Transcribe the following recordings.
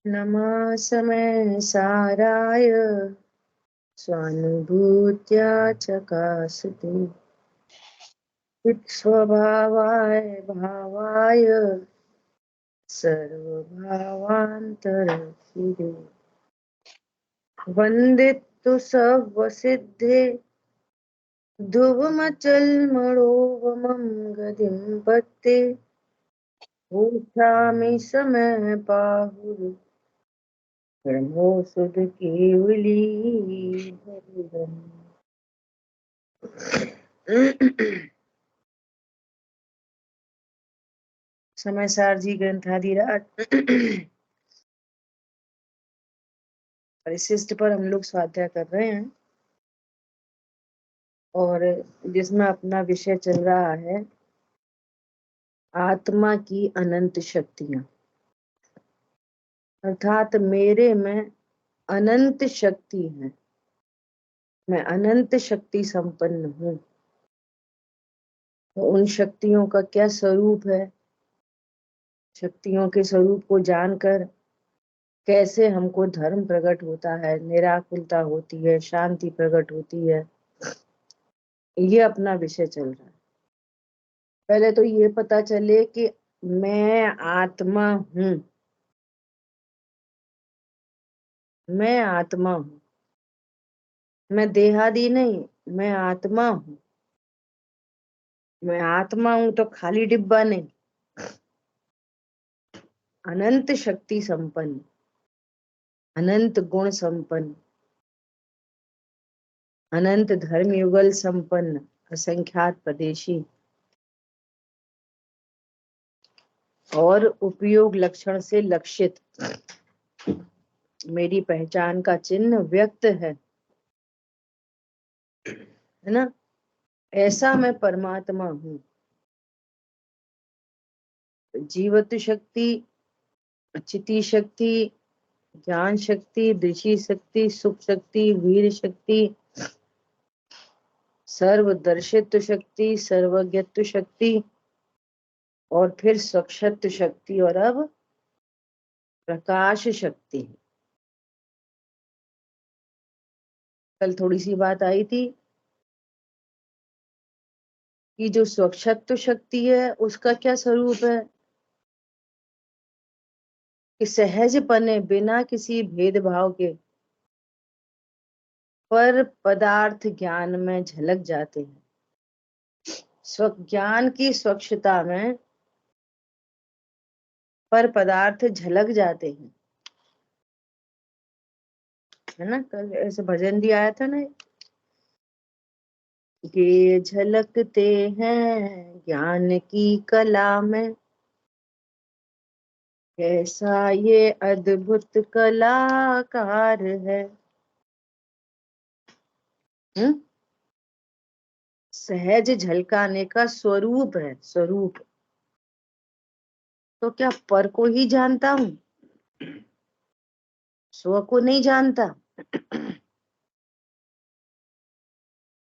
नमासमे साराय स्वानुभूत्या चकासते स्वभावाय भावाय सर्वभावान्तरशिरे वन्दितु सर्वसिद्धे ध्रुवमचलमणोवमं गतिं पत्ते ऊषामि समय पाहुः ब्रह्मो सुध केवली हरिदम्। समय सार जी ग्रंथाधिराज परिशिष्ट पर हम लोग स्वाध्याय कर रहे हैं और जिसमें अपना विषय चल रहा है आत्मा की अनंत शक्तियां, अर्थात मेरे में अनंत शक्ति है, मैं अनंत शक्ति संपन्न हूँ। तो उन शक्तियों का क्या स्वरूप है, शक्तियों के स्वरूप को जानकर कैसे हमको धर्म प्रकट होता है, निराकुलता होती है, शांति प्रकट होती है, ये अपना विषय चल रहा है। पहले तो ये पता चले कि मैं आत्मा हूँ, मैं आत्मा हूँ, मैं देहादी नहीं, मैं आत्मा हूँ। मैं आत्मा हूँ तो खाली डिब्बा नहीं, अनंत शक्ति संपन्न, अनंत गुण संपन्न, अनंत धर्म युगल संपन्न, असंख्यात प्रदेशी और उपयोग लक्षण से लक्षित मेरी पहचान का चिन्ह व्यक्त है ना। ऐसा मैं परमात्मा हूँ। जीवत शक्ति, चिति शक्ति, ज्ञान शक्ति, दृष्टि शक्ति, सुख शक्ति, वीर शक्ति, सर्वदर्शित्व शक्ति, सर्वज्ञत्व शक्ति और फिर स्वक्षत्व शक्ति और अब प्रकाश शक्ति। कल थोड़ी सी बात आई थी कि जो स्वक्षत्व शक्ति है उसका क्या स्वरूप है कि सहजपने बिना किसी भेदभाव के पर पदार्थ ज्ञान में झलक जाते हैं। ज्ञान की स्वच्छता में पर पदार्थ झलक जाते हैं, है ना। कल ऐसे भजन भी आया था ना, ये झलकते हैं ज्ञान की कला में, कैसा ये अद्भुत कलाकार है। सहज झलकाने का स्वरूप है, स्वरूप। तो क्या पर को ही जानता हूं, स्व को नहीं जानता।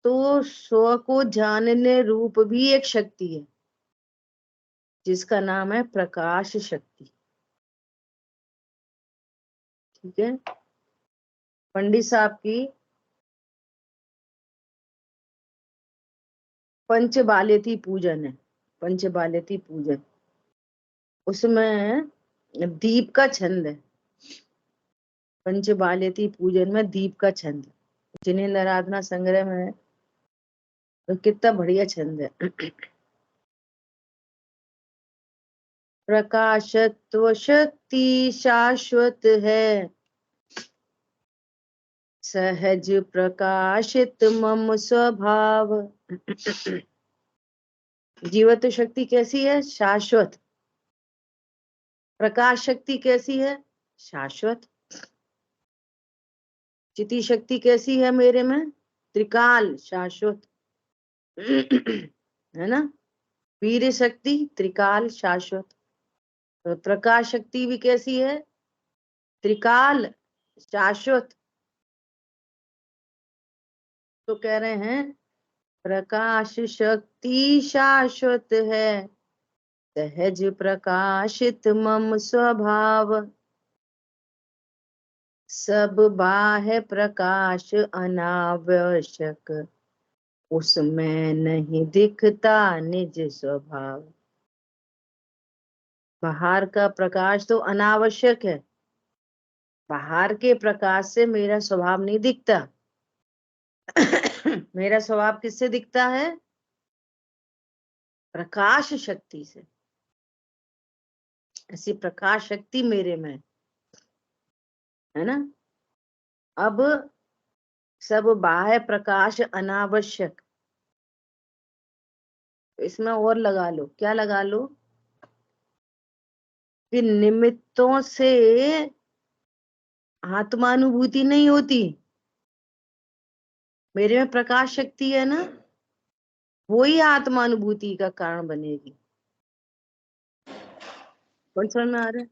तो स्व को जानने रूप भी एक शक्ति है जिसका नाम है प्रकाश शक्ति। ठीक है। पंडित साहब की पंचबालेती पूजन है, पंचबालेती पूजन, उसमें दीप का छंद है। पंचबालेती पूजन में दीप का छंद, जिनेंद्र आराधना संग्रह में है, तो कितना बढ़िया छंद है। प्रकाशत्व शक्ति शाश्वत है, सहज प्रकाशित मम स्वभाव। जीवत शक्ति कैसी है, शाश्वत। प्रकाश शक्ति कैसी है, शाश्वत। चिति शक्ति कैसी है मेरे में, त्रिकाल, शाश्वत। है ना। वीर शक्ति त्रिकाल शाश्वत। तो प्रकाश शक्ति भी कैसी है, त्रिकाल शाश्वत। तो कह रहे हैं प्रकाश शक्ति शाश्वत है, सहज प्रकाशित मम स्वभाव। सब बाह्य प्रकाश अनावश्यक, उसमें नहीं दिखता निज स्वभाव। बाहर का प्रकाश तो अनावश्यक है, बाहर के प्रकाश से मेरा स्वभाव नहीं दिखता। मेरा स्वभाव किससे दिखता है? प्रकाश शक्ति से। ऐसी प्रकाश शक्ति मेरे में है ना। अब सब बाह्य प्रकाश अनावश्यक, इसमें और लगा लो, क्या लगा लो कि निमित्तों से आत्मानुभूति नहीं होती। मेरे में प्रकाश शक्ति है ना, वो ही आत्मानुभूति का कारण बनेगी। कौन समझ में आ रहा है?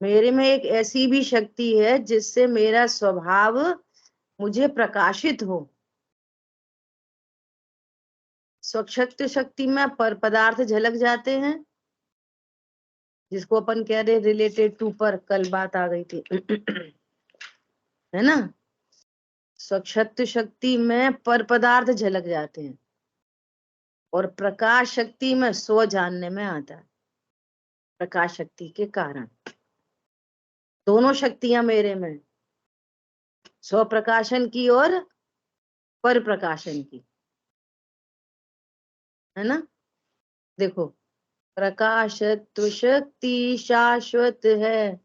मेरे में एक ऐसी भी शक्ति है जिससे मेरा स्वभाव मुझे प्रकाशित हो। स्वशक्ति शक्ति में पर पदार्थ झलक जाते हैं, जिसको अपन कह रहे रिलेटेड टू, पर कल बात आ गई थी। है ना। स्वशक्ति शक्ति में पर पदार्थ झलक जाते हैं, और प्रकाश शक्ति में स्व जानने में आता है, प्रकाश शक्ति के कारण। दोनों शक्तियां मेरे में, स्व प्रकाशन की और पर प्रकाशन की, है ना। देखो, प्रकाशत्व शक्ति शाश्वत है,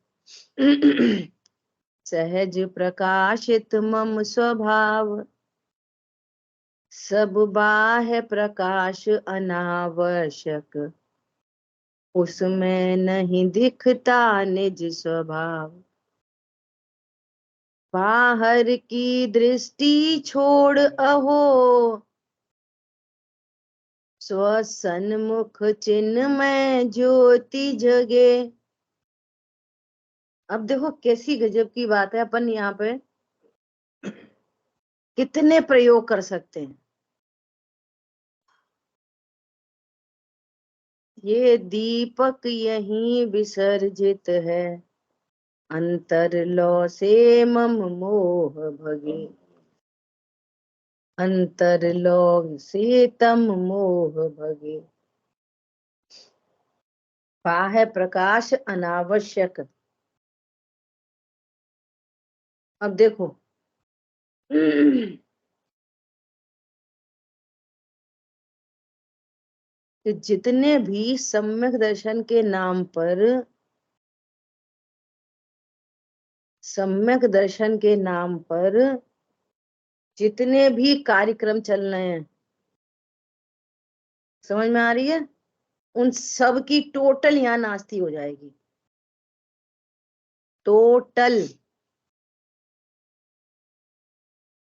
सहज प्रकाशित मम स्वभाव, सब बाह्य प्रकाश अनावश्यक, उसमें नहीं दिखता निज स्वभाव। बाहर की दृष्टि छोड़ अहो, स्वसन्मुख चिन्ह में ज्योति जगे। अब देखो कैसी गजब की बात है, अपन यहाँ पे कितने प्रयोग कर सकते हैं। ये दीपक यहीं विसर्जित है, अंतर लो से मम मोह भगे, अंतर लो से तम मोह भगे। बाह्य प्रकाश अनावश्यक। अब देखो, कि जितने भी सम्यक दर्शन के नाम पर, सम्यक दर्शन के नाम पर जितने भी कार्यक्रम चल रहे हैं, समझ में आ रही है, उन सब की टोटल यहाँ नास्ती हो जाएगी। टोटल।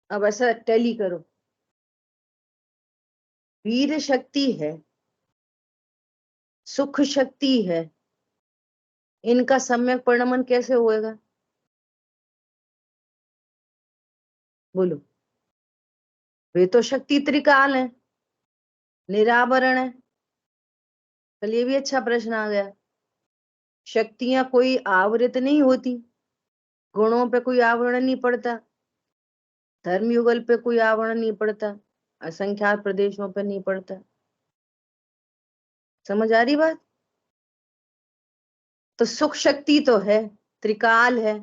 अब ऐसा टैली करो, वीर शक्ति है, सुख शक्ति है, इनका सम्यक परिणमन कैसे होएगा? बोलो। वे तो शक्ति त्रिकाल है, निरावरण है। चल ये भी अच्छा प्रश्न आ गया। शक्तियां कोई आवृत नहीं होती, गुणों पे कोई आवरण नहीं पड़ता, धर्म युगल पे कोई आवरण नहीं पड़ता, असंख्यात प्रदेशों पे नहीं पड़ता। समझ आ रही बात? तो सुख शक्ति तो है, त्रिकाल है,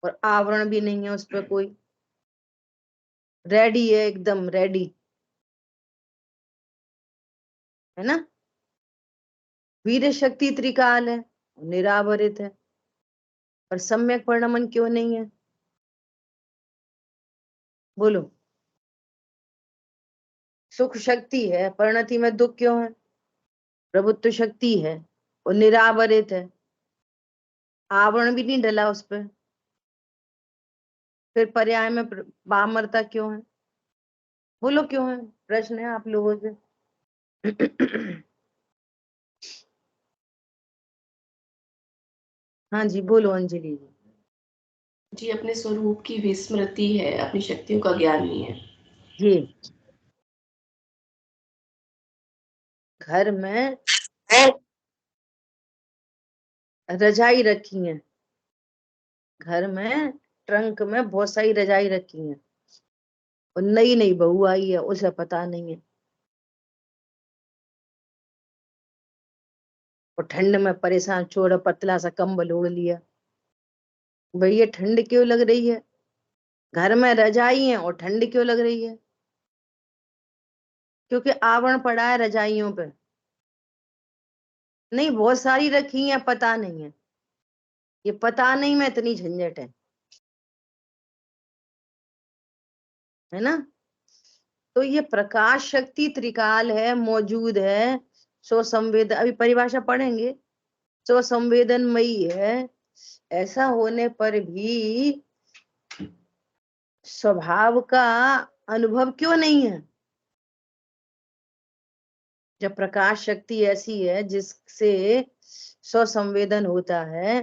और आवरण भी नहीं है उस पर कोई, रेडी है, एकदम रेडी, है ना। वीर शक्ति त्रिकाल है, निरावरित है, पर सम्यक परिणमन क्यों नहीं है? बोलो। सुख शक्ति है, परिणति में दुख क्यों है? प्रभुत्व शक्ति है, और निरावरित है, आवरण भी नहीं डला उस पर, फिर पर्याय में बामरता क्यों है? बोलो क्यों है? प्रश्न है आप लोगों से। हाँ जी, बोलो अंजलि जी। जी, अपने स्वरूप की विस्मृति है, अपनी शक्तियों का ज्ञान नहीं है। जी, घर में रजाई रखी है घर में, ट्रंक में बहुत सारी रजाई रखी है, और नई नई बहू आई है, उसे पता नहीं है, और ठंड में परेशान, छोड़ पतला सा कंबल ओढ़ लिया। भैया ठंड क्यों लग रही है? घर में रजाई है और ठंड क्यों लग रही है? क्योंकि आवरण पड़ा है रजाइयों पे। नहीं, बहुत सारी रखी है, पता नहीं है, ये पता नहीं में इतनी झंझट है ना। तो ये प्रकाश शक्ति त्रिकाल है, मौजूद है, सो संवेदन, अभी परिभाषा पढ़ेंगे, सो संवेदनमयी है। ऐसा होने पर भी स्वभाव का अनुभव क्यों नहीं है? जब प्रकाश शक्ति ऐसी है जिससे स्वसंवेदन होता है,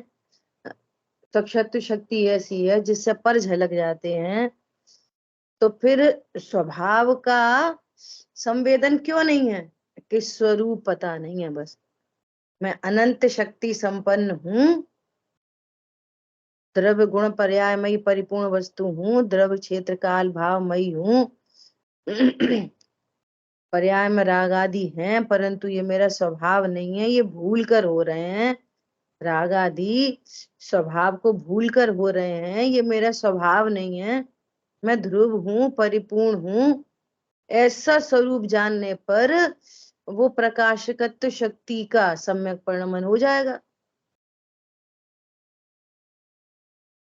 चक्षु शक्ति ऐसी है जिससे पर झलक जाते हैं, तो फिर स्वभाव का संवेदन क्यों नहीं है? कि स्वरूप पता नहीं है बस। मैं अनंत शक्ति संपन्न हूं, द्रव्य गुण पर्यायमयी परिपूर्ण वस्तु हूं, द्रव्य क्षेत्र काल भावमयी हूं। पर्याय में राग आदि हैं, परंतु ये मेरा स्वभाव नहीं है, ये भूल कर हो रहे हैं। राग आदि स्वभाव को भूल कर हो रहे हैं, ये मेरा स्वभाव नहीं है। मैं ध्रुव हूं, परिपूर्ण हूं। ऐसा स्वरूप जानने पर वो प्रकाशकत्व शक्ति का सम्यक परिणमन हो जाएगा।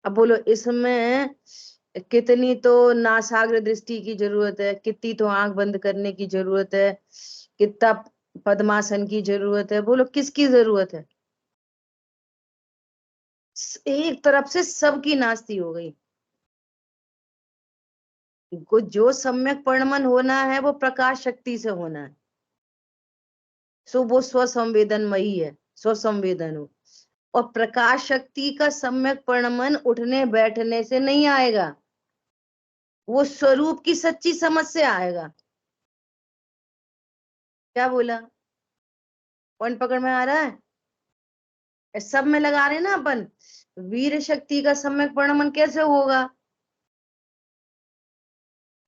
अब बोलो, इसमें कितनी तो नासाग्र दृष्टि की जरूरत है, कितनी तो आंख बंद करने की जरूरत है, कितना पद्मासन की जरूरत है, बोलो किसकी जरूरत है? एक तरफ से सबकी नास्ती हो गई। जो सम्यक परिणमन होना है वो प्रकाश शक्ति से होना है, सो वो स्वसंवेदनमयी है, स्वसंवेदन हो। और प्रकाश शक्ति का सम्यक परिणमन उठने बैठने से नहीं आएगा, वो स्वरूप की सच्ची समझ से आएगा। क्या बोला? पॉइंट पकड़ में आ रहा है? सब में लगा रहे ना अपन। वीर शक्ति का सम्यक परिणमन कैसे होगा?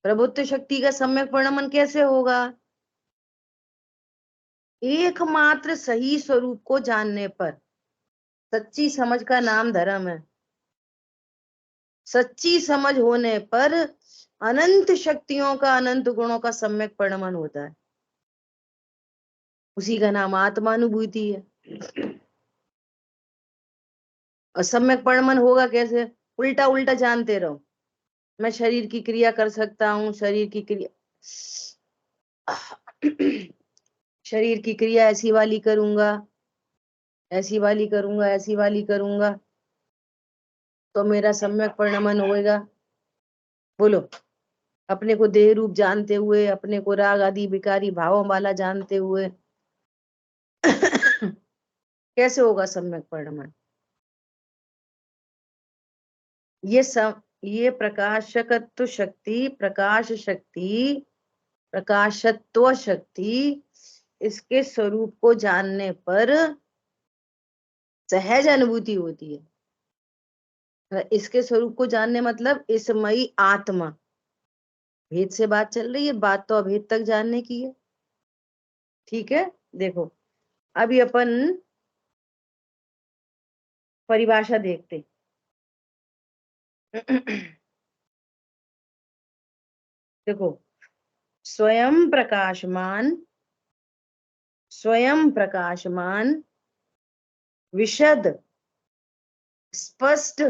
प्रभुत्व शक्ति का सम्यक परिणमन कैसे होगा? एकमात्र सही स्वरूप को जानने पर। सच्ची समझ का नाम धर्म है। सच्ची समझ होने पर अनंत शक्तियों का, अनंत गुणों का सम्यक परिणमन होता है, उसी का नाम आत्मानुभूति है। और सम्यक परिणमन होगा कैसे? उल्टा उल्टा जानते रहो। मैं शरीर की क्रिया कर सकता हूँ, शरीर की क्रिया शरीर की क्रिया ऐसी वाली करूंगा, ऐसी वाली करूंगा, ऐसी वाली करूंगा, तो मेरा सम्यक परिणमन होएगा। बोलो, अपने को देह रूप जानते हुए, अपने को राग आदि विकारी भावों वाला जानते हुए कैसे होगा सम्यक परिणमन? ये प्रकाशकत्व शक्ति, प्रकाश शक्ति, प्रकाशत्व शक्ति, इसके स्वरूप को जानने पर सहज अनुभूति होती है। इसके स्वरूप को जानने मतलब इसमयी आत्मा, भेद से बात चल रही है, बात तो अभेद तक जानने की है। ठीक है, देखो अभी अपन परिभाषा देखते। देखो, स्वयं प्रकाशमान, स्वयं प्रकाशमान, विशद, स्पष्ट।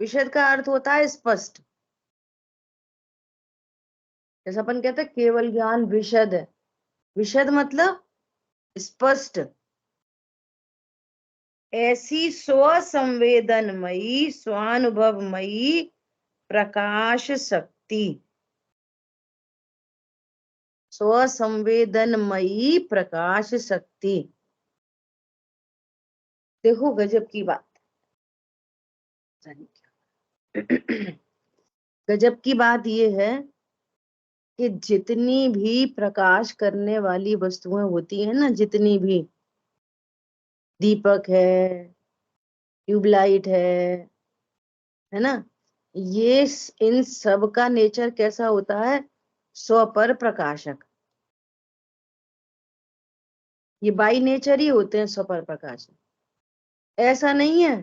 विशद का अर्थ होता है स्पष्ट। जैसा अपन कहते हैं केवल ज्ञान विशद है, विशद मतलब स्पष्ट। ऐसी स्वसंवेदनमयी, स्वानुभवमयी प्रकाश शक्ति, स्वसंवेदनमयी प्रकाश शक्ति। देखो गजब की बात, गजब की बात यह है कि जितनी भी प्रकाश करने वाली वस्तुएं होती है ना, जितनी भी, दीपक है, ट्यूबलाइट है ना, ये इन सब का नेचर कैसा होता है? स्वपर प्रकाशक। ये बाई नेचर ही होते हैं स्वपर प्रकाशक। ऐसा नहीं है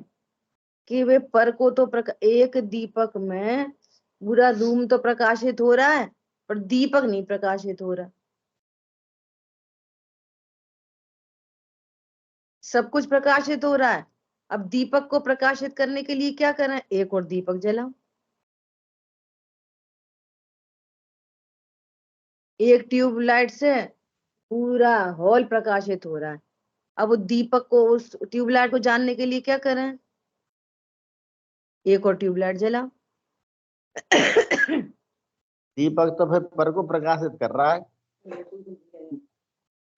कि वे पर को तो एक दीपक में पूरा धूम तो प्रकाशित हो रहा है पर दीपक नहीं प्रकाशित हो रहा। सब कुछ प्रकाशित हो रहा है। अब दीपक को प्रकाशित करने के लिए क्या करें? एक और दीपक जलाओ। एक ट्यूबलाइट से पूरा हॉल प्रकाशित हो रहा है। अब उस दीपक को, उस ट्यूबलाइट को जानने के लिए क्या करें? एक और ट्यूबलाइट जलाओ। दीपक तो फिर पर को प्रकाशित कर रहा है।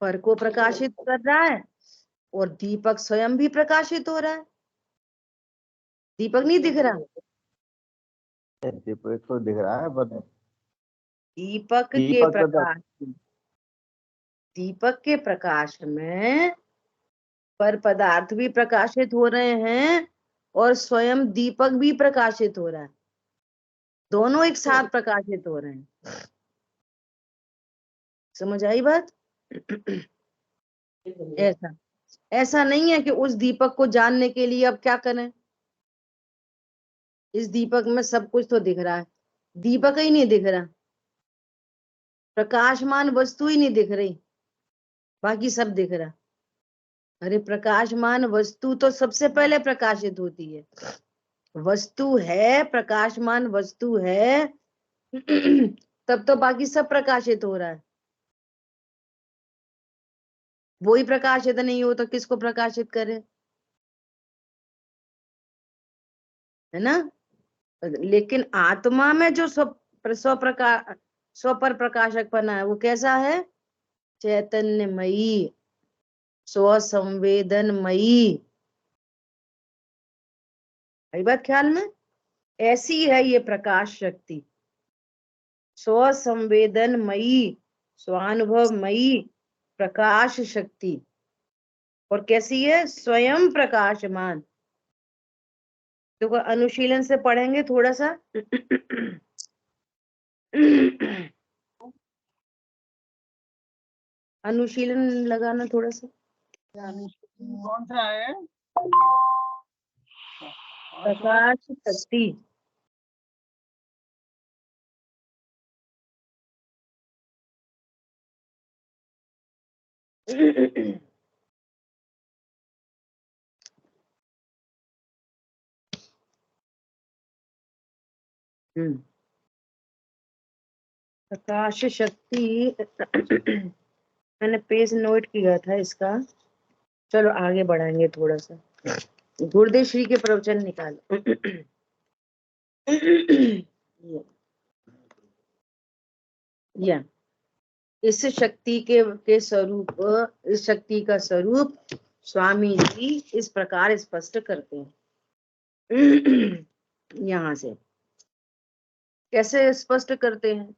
पर को प्रकाशित कर रहा है और दीपक स्वयं भी प्रकाशित हो रहा है। दीपक नहीं दिख रहा? दीपक तो दिख रहा है पर दीपक के दीपक तो प्रकाश, दीपक के प्रकाश में पर पदार्थ भी प्रकाशित हो रहे हैं और स्वयं दीपक भी प्रकाशित हो रहा है। दोनों एक साथ प्रकाशित हो रहे हैं। समझ आई बात? ऐसा ऐसा नहीं है कि उस दीपक को जानने के लिए अब क्या करें? इस दीपक में सब कुछ तो दिख रहा है, दीपक ही नहीं दिख रहा, प्रकाशमान वस्तु ही नहीं दिख रही, बाकी सब दिख रहा। अरे प्रकाशमान वस्तु तो सबसे पहले प्रकाशित होती है। वस्तु है, प्रकाशमान वस्तु है तब तो बाकी सब प्रकाशित हो रहा है। वो ही प्रकाशित नहीं हो तो किसको प्रकाशित करे? है ना? लेकिन आत्मा में जो स्वपर प्रकाशक बना है वो कैसा है? चैतन्यमयी, स्वसंवेदनमयी। आई बात ख्याल में? ऐसी है ये प्रकाश शक्ति, स्वसंवेदनमयी, स्वानुभवमयी प्रकाश शक्ति। और कैसी है? स्वयं प्रकाशमान। देखो अनुशीलन से पढ़ेंगे थोड़ा सा। अनुशीलन लगाना थोड़ा सा। कौन सा है? प्रकाश शक्ति। प्रकाश शक्ति मैंने पेज नोट किया था इसका। चलो आगे बढ़ाएंगे थोड़ा सा। गुरुदेव श्री के प्रवचन निकालो। या इस शक्ति के स्वरूप, इस शक्ति का स्वरूप स्वामी जी इस प्रकार स्पष्ट करते हैं। यहाँ से कैसे स्पष्ट करते हैं?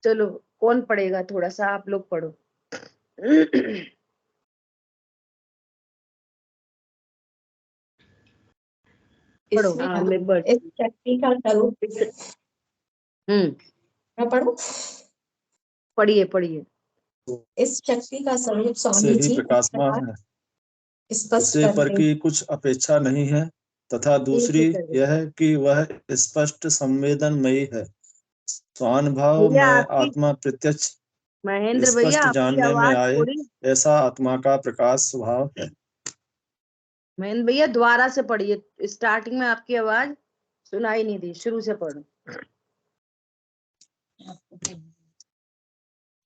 चलो कौन पढ़ेगा? थोड़ा सा आप लोग पढ़ो। पढ़ो। हाँ मैं इस शक्ति का स्वरूप मैं पढ़ूं? पढ़िए पढ़िए। इस शक्ति का स्वरूप से स्वामी ही जी प्रकाशमान है, स्पष्ट इससे पर करते की कुछ अपेक्षा नहीं है, तथा दूसरी यह है कि वह स्पष्ट संवेदनमयी है। स्वानुभव में आत्मा प्रत्यक्ष महेंद्र भैया स्पष्ट आपकी जानने में आवाज आए, थोड़ी, ऐसा आत्मा का प्रकाश स्वभाव है। महेंद्र भैया दोबारा से पढ़िए, स्टार्टिंग में आपकी आवाज सुनाई नहीं दी, शुरू से पढ़ो।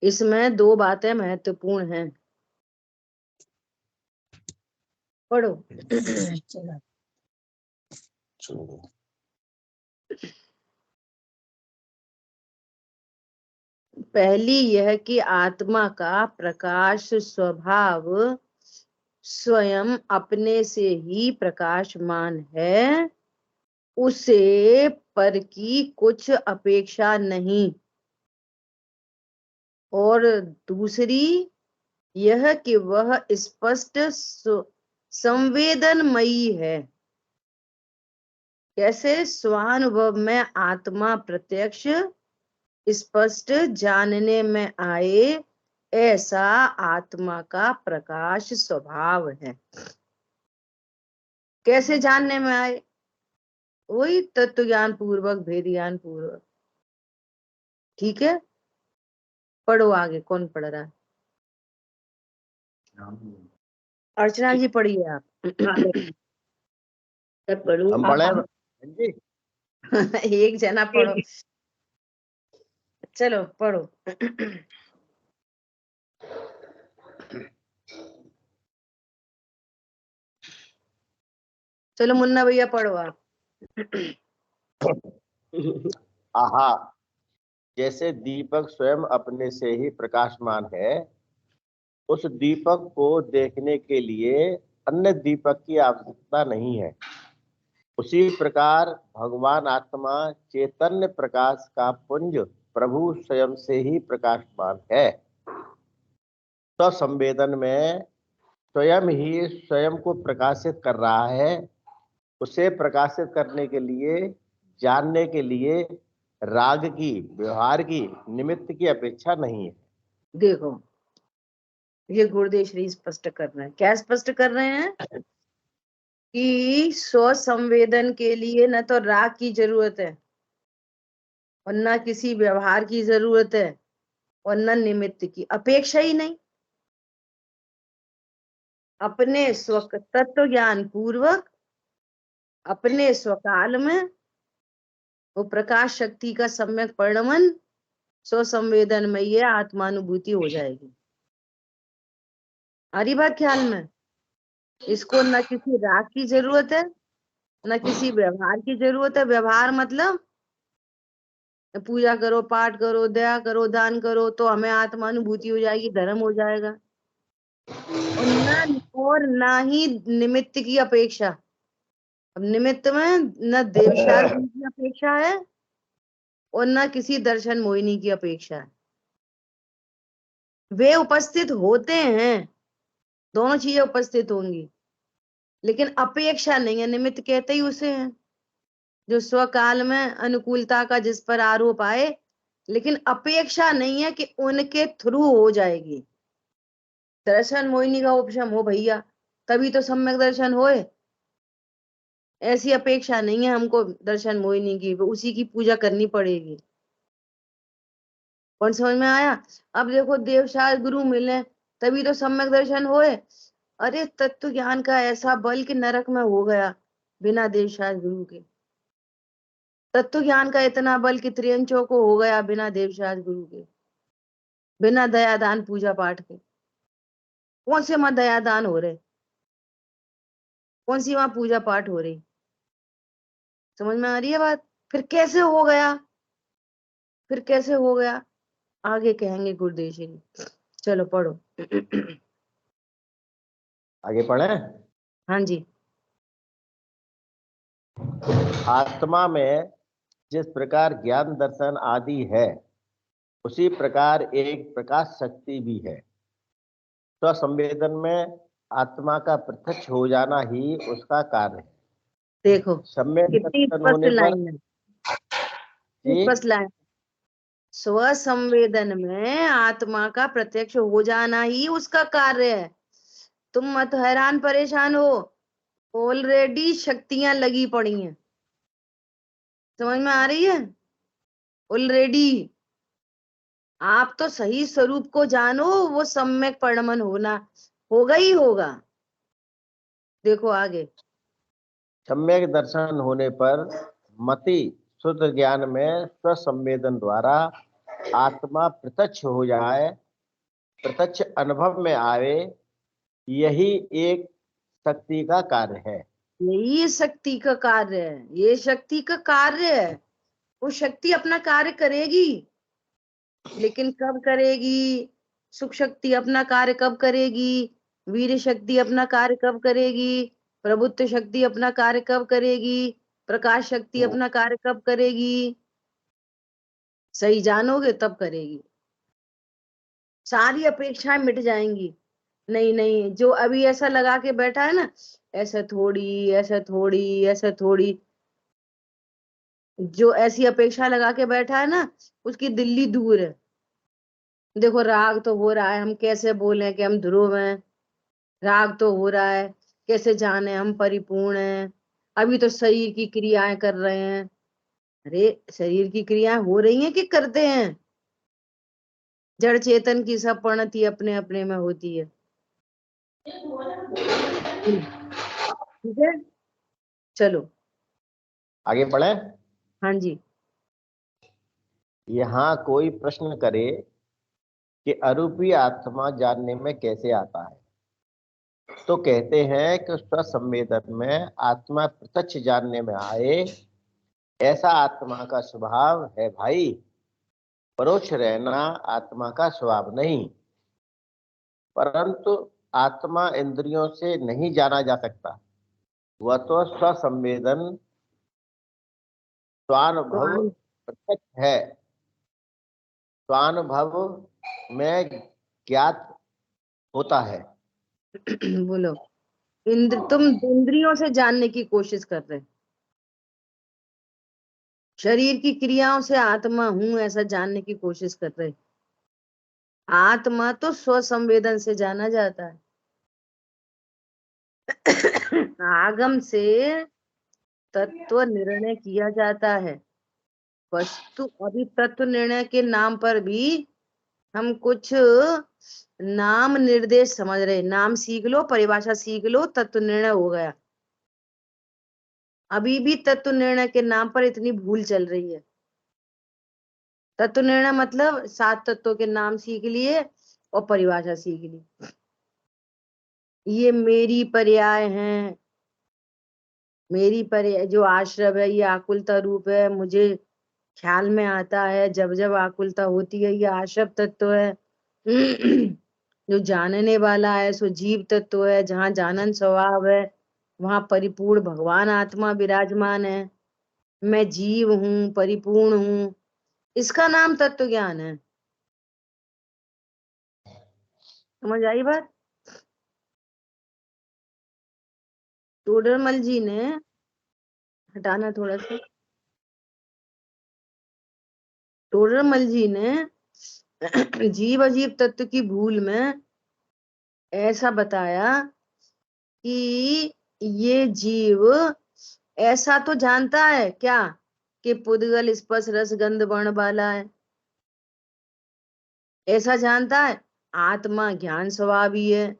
इसमें दो बातें महत्वपूर्ण हैं, पढ़ो। चलो पहली यह कि आत्मा का प्रकाश स्वभाव स्वयं अपने से ही प्रकाशमान है, उसे पर की कुछ अपेक्षा नहीं। और दूसरी यह कि वह स्पष्ट संवेदनमयी है। कैसे? स्वानुभव में आत्मा प्रत्यक्ष स्पष्ट जानने में आए, ऐसा आत्मा का प्रकाश स्वभाव है। कैसे जानने में आए? वही तत्व ज्ञान पूर्वक, भेद ज्ञान पूर्वक। ठीक है, पढ़ो आगे। कौन पढ़ रहा है? अर्चना जी पढ़िए आप। पढ़ू हम पढ़े जी। एक जना पढ़ो, चलो पढ़ो। चलो मुन्ना भैया पढ़ो आप। आहा, जैसे दीपक स्वयं अपने से ही प्रकाशमान है, उस दीपक को देखने के लिए अन्य दीपक की आवश्यकता नहीं है। उसी प्रकार भगवान आत्मा चैतन्य प्रकाश का पुंज प्रभु स्वयं से ही प्रकाशमान है। तो संवेदन में स्वयं ही स्वयं को प्रकाशित कर रहा है। उसे प्रकाशित करने के लिए, जानने के लिए राग की, व्यवहार की, निमित्त की अपेक्षा नहीं है। देखो, ये गुरुदेव श्री स्पष्ट कर रहे हैं। क्या स्पष्ट कर रहे हैं? कि स्व संवेदन के लिए न तो राग की जरूरत है, और न किसी व्यवहार की जरूरत है, और न निमित्त की, अपेक्षा ही नहीं। अपने स्व तत्व ज्ञान पूर्वक, अपने स्वकाल में वो प्रकाश शक्ति का सम्यक परिणमन स्व संवेदन में ये आत्मानुभूति हो जाएगी। आ रही बात ख्याल में? इसको न किसी राग की जरूरत है, न किसी व्यवहार की जरूरत है। व्यवहार मतलब पूजा करो, पाठ करो, दया करो, दान करो तो हमें आत्मानुभूति हो जाएगी, धर्म हो जाएगा। और ना ही निमित्त की अपेक्षा। अब निमित्त में न देवशाद की अपेक्षा है, और न किसी दर्शन मोहिनी की अपेक्षा है। वे उपस्थित होते हैं, दोनों चीजें उपस्थित होंगी, लेकिन अपेक्षा नहीं है। निमित्त कहते ही उसे है जो स्वकाल में अनुकूलता का जिस पर आरोप आए, लेकिन अपेक्षा नहीं है कि उनके थ्रू हो जाएगी। दर्शन मोहिनी का उपशम हो भैया, तभी तो सम्यक दर्शन होए। ऐसी अपेक्षा नहीं है हमको दर्शन मोहिनी की, उसी की पूजा करनी पड़ेगी। कौन समझ में आया? अब देखो, देवशास्त्र गुरु मिले तभी तो सम्यक दर्शन होए। अरे तत्व ज्ञान का ऐसा बल कि नरक में हो गया बिना देवशास्त्र गुरु के। तत्व ज्ञान का इतना बल कि त्रियंचों को हो गया बिना देवशास्त्र गुरु के, बिना दयादान पूजा पाठ के। कौन से वहां दयादान हो रहे? कौन सी वहां पूजा पाठ हो रही? समझ में आ रही है बात? फिर कैसे हो गया? फिर कैसे हो गया आगे कहेंगे गुरुदेव जी। चलो पढ़ो। आगे पढ़े। हाँ जी। आत्मा में जिस प्रकार ज्ञान दर्शन आदि है, उसी प्रकार एक प्रकाश शक्ति भी है। तो संवेदन में आत्मा का प्रत्यक्ष हो जाना ही उसका कार्य है। देखो सम्यक कितनी दर्शन स्पष्ट होने पर लाइन है, स्पष्ट लाइन। स्व संवेदन में आत्मा का प्रत्यक्ष हो जाना ही उसका कार्य है। तुम मत हैरान परेशान हो, ऑलरेडी शक्तियां लगी पड़ी हैं। समझ में आ रही है? ऑलरेडी आप तो सही स्वरूप को जानो, वो सम्यक परिणमन होना होगा ही होगा। देखो आगे। सम्यक दर्शन होने पर मति शुद्ध ज्ञान में स्वसंवेदन द्वारा आत्मा प्रत्यक्ष हो जाए, प्रत्यक्ष अनुभव में आवे, यही एक शक्ति का कार्य है। यही शक्ति का कार्य है, ये शक्ति का कार्य है। वो शक्ति अपना कार्य करेगी, लेकिन कब करेगी? सुख शक्ति अपना कार्य कब करेगी? वीर शक्ति अपना कार्य कब करेगी? प्रभुत्व शक्ति अपना कार्य कब करेगी? प्रकाश शक्ति अपना कार्य कब करेगी? सही जानोगे तब करेगी। सारी अपेक्षाएं मिट जाएंगी नहीं नहीं, जो अभी ऐसा लगा के बैठा है ना, ऐसा थोड़ी, ऐसा थोड़ी, ऐसा थोड़ी, जो ऐसी अपेक्षा लगा के बैठा है ना, उसकी दिल्ली दूर है। देखो राग तो हो रहा है, हम कैसे बोले कि हम ध्रुव हैं, राग तो हो रहा है, कैसे जाने हम परिपूर्ण हैं, अभी तो शरीर की क्रियाएं कर रहे हैं। अरे शरीर की क्रियाएं हो रही हैं कि करते हैं? जड़ चेतन की सब परिणति अपने अपने में होती है। ठीक है, चलो आगे बढ़े। हाँ जी। यहाँ कोई प्रश्न करे कि अरूपी आत्मा जानने में कैसे आता है, तो कहते हैं कि स्वसंवेदन में आत्मा प्रत्यक्ष जानने में आए, ऐसा आत्मा का स्वभाव है भाई। परोक्ष रहना आत्मा का स्वभाव नहीं। परंतु आत्मा इंद्रियों से नहीं जाना जा सकता, वह तो स्वसंवेदन स्वानुभव प्रत्यक्ष है, स्वानुभव में ज्ञात होता है। बोलो, तुम इंद्रियों से जानने की कोशिश कर रहे, शरीर की क्रियाओं से आत्मा हूं ऐसा जानने की कोशिश कर रहे। आत्मा तो स्वसंवेदन से जाना जाता है। आगम से तत्व निर्णय किया जाता है। वस्तु अभी तत्व निर्णय के नाम पर भी हम कुछ नाम निर्देश समझ रहे। नाम सीख लो, परिभाषा सीख लो, तत्व निर्णय हो गया। अभी भी तत्व निर्णय के नाम पर इतनी भूल चल रही है। तत्व निर्णय मतलब 7 तत्वों के नाम सीख लिए और परिभाषा सीख ली। ये मेरी पर्याय हैं, मेरी पर्याय जो आश्रव है, ये आकुलता रूप है, मुझे ख्याल में आता है जब जब आकुलता होती है, ये आश्रव तत्व है। जो जानने वाला है सो जीव तत्व है, जहाँ जानन स्वभाव है वहां परिपूर्ण भगवान आत्मा विराजमान है। मैं जीव हूँ, परिपूर्ण हूँ, इसका नाम तत्व ज्ञान है। समझ आई बात? टोडरमल जी ने, हटाना थोड़ा सा, टोडरमल जी ने जीव अजीव तत्व की भूल में ऐसा बताया कि ये जीव ऐसा तो जानता है क्या कि पुद्गल स्पर्श रस गंध वर्ण वाला है, ऐसा जानता है। आत्मा ज्ञान स्वभावी है।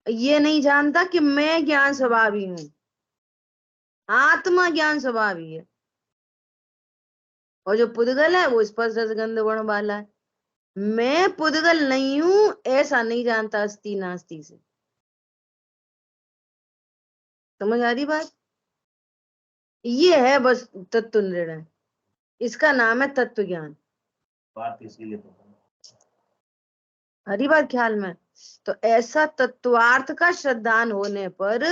ये नहीं जानता कि मैं ज्ञान स्वभावी हूँ, आत्मा ज्ञान स्वभावी है। और जो पुद्गल है वो स्पर्श रस गंध वर्ण वाला है। मैं पुद्गल नहीं हूं ऐसा नहीं जानता अस्ति नास्ति से। समझ आ रही बात? ये है बस तत्व निर्णय, इसका नाम है तत्व ज्ञान। हरी बात ख्याल में? तो ऐसा तत्वार्थ का श्रद्धान होने पर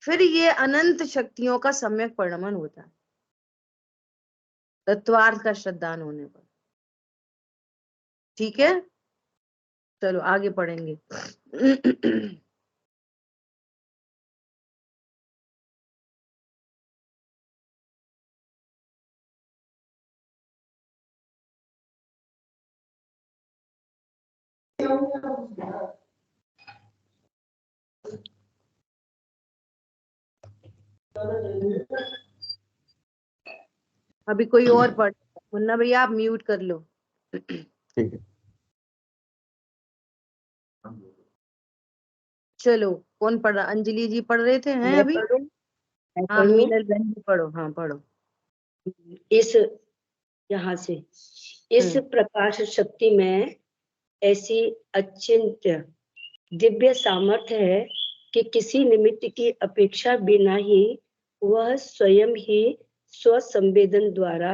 फिर ये अनंत शक्तियों का सम्यक परिणमन होता है, तत्वार्थ का श्रद्धान होने पर। ठीक है, चलो आगे पढ़ेंगे। अभी कोई और पढ़, मुन्ना भैया आप म्यूट कर लो। ठीक है। चलो कौन पढ़ रहा? अंजलि जी पढ़ रहे थे, हैं अभी? हाँ मीनल बहन जी पढ़ो, हाँ पढ़ो। इस यहाँ से, इस प्रकाश शक्ति में ऐसी अचिंत्य दिव्य सामर्थ्य है कि किसी निमित्त की अपेक्षा बिना ही वह स्वयं ही स्वसंवेदन द्वारा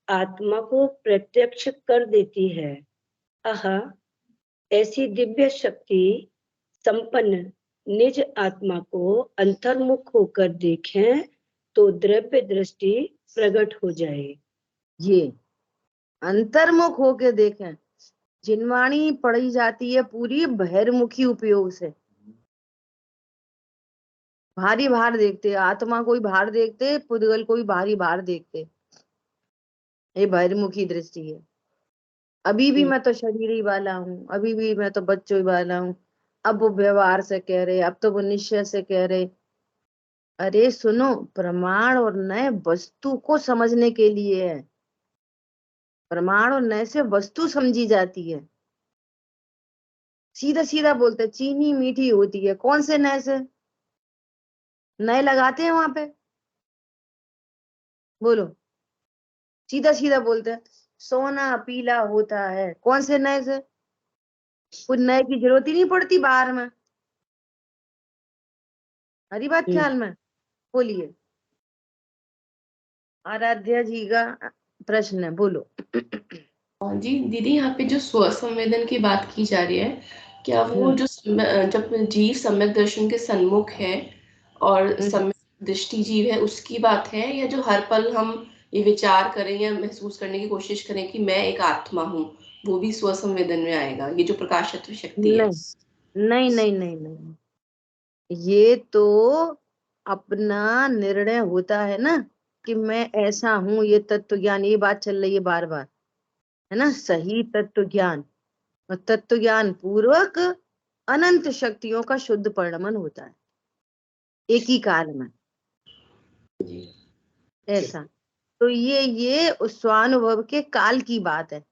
आत्मा को प्रत्यक्ष कर देती है। ऐसी दिव्य शक्ति संपन्न निज आत्मा को अंतर्मुख होकर देखें तो द्रव्य दृष्टि प्रकट हो जाए। ये अंतर्मुख होके देखें, जिनवाणी पढ़ी जाती है पूरी बहिर्मुखी उपयोग से। भारी भार देखते, आत्मा को ही भार देखते, पुद्गल को ही भारी भार देखते, ये बहिर्मुखी दृष्टि है। अभी भी मैं तो शरीर ही वाला हूँ, अभी भी मैं तो बच्चों ही वाला हूँ। अब वो व्यवहार से कह रहे, अब तो वो निश्चय से कह रहे। अरे सुनो, प्रमाण और नए वस्तु को समझने के लिए है। प्रमाण और नए से वस्तु समझी जाती है। सीधा सीधा बोलते चीनी मीठी होती है, कौन से नए से? नए लगाते हैं वहां पे? बोलो, सीधा सीधा बोलते हैं सोना पीला होता है, कौन से नए से? कुछ नए की जरूरत ही नहीं पड़ती बाहर में। हरी बात ख्याल में। बोलिए, आराध्या जी का प्रश्न है, बोलो। जी दीदी, यहाँ पे जो स्व संवेदन की बात की जा रही है, क्या वो जो जब जीव सम्यक दर्शन के सन्मुख है और सम्यक दृष्टि जीव है उसकी बात है, या जो हर पल हम ये विचार करें या महसूस करने की कोशिश करें कि मैं एक आत्मा हूँ, वो भी स्व संवेदन में आएगा? ये जो प्रकाशत्व शक्ति है। नहीं नहीं नहीं नहीं, ये तो अपना निर्णय होता है ना कि मैं ऐसा हूं। ये तत्व ज्ञान, ये बात चल रही है बार बार, है ना? सही तत्व ज्ञान और तत्व ज्ञान पूर्वक अनंत शक्तियों का शुद्ध परिणमन होता है एक ही काल में, ऐसा। तो ये उस स्वानुभव के काल की बात है,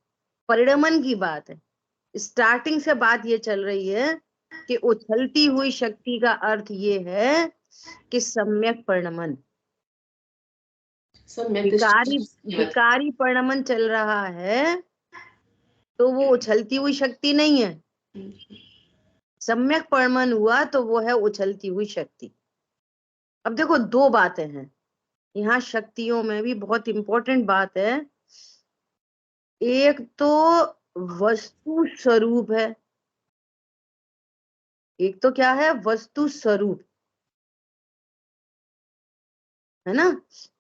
परिणमन की बात है। स्टार्टिंग से बात ये चल रही है कि उछलती हुई शक्ति का अर्थ ये है कि सम्यक परिणमन। विकारी परिणमन चल रहा है तो वो उछलती हुई शक्ति नहीं है। सम्यक परिणमन हुआ तो वो है उछलती हुई शक्ति। अब देखो, दो बातें हैं यहाँ शक्तियों में भी, बहुत इंपॉर्टेंट बात है। एक तो वस्तु स्वरूप है, एक तो क्या है? वस्तु स्वरूप, है ना?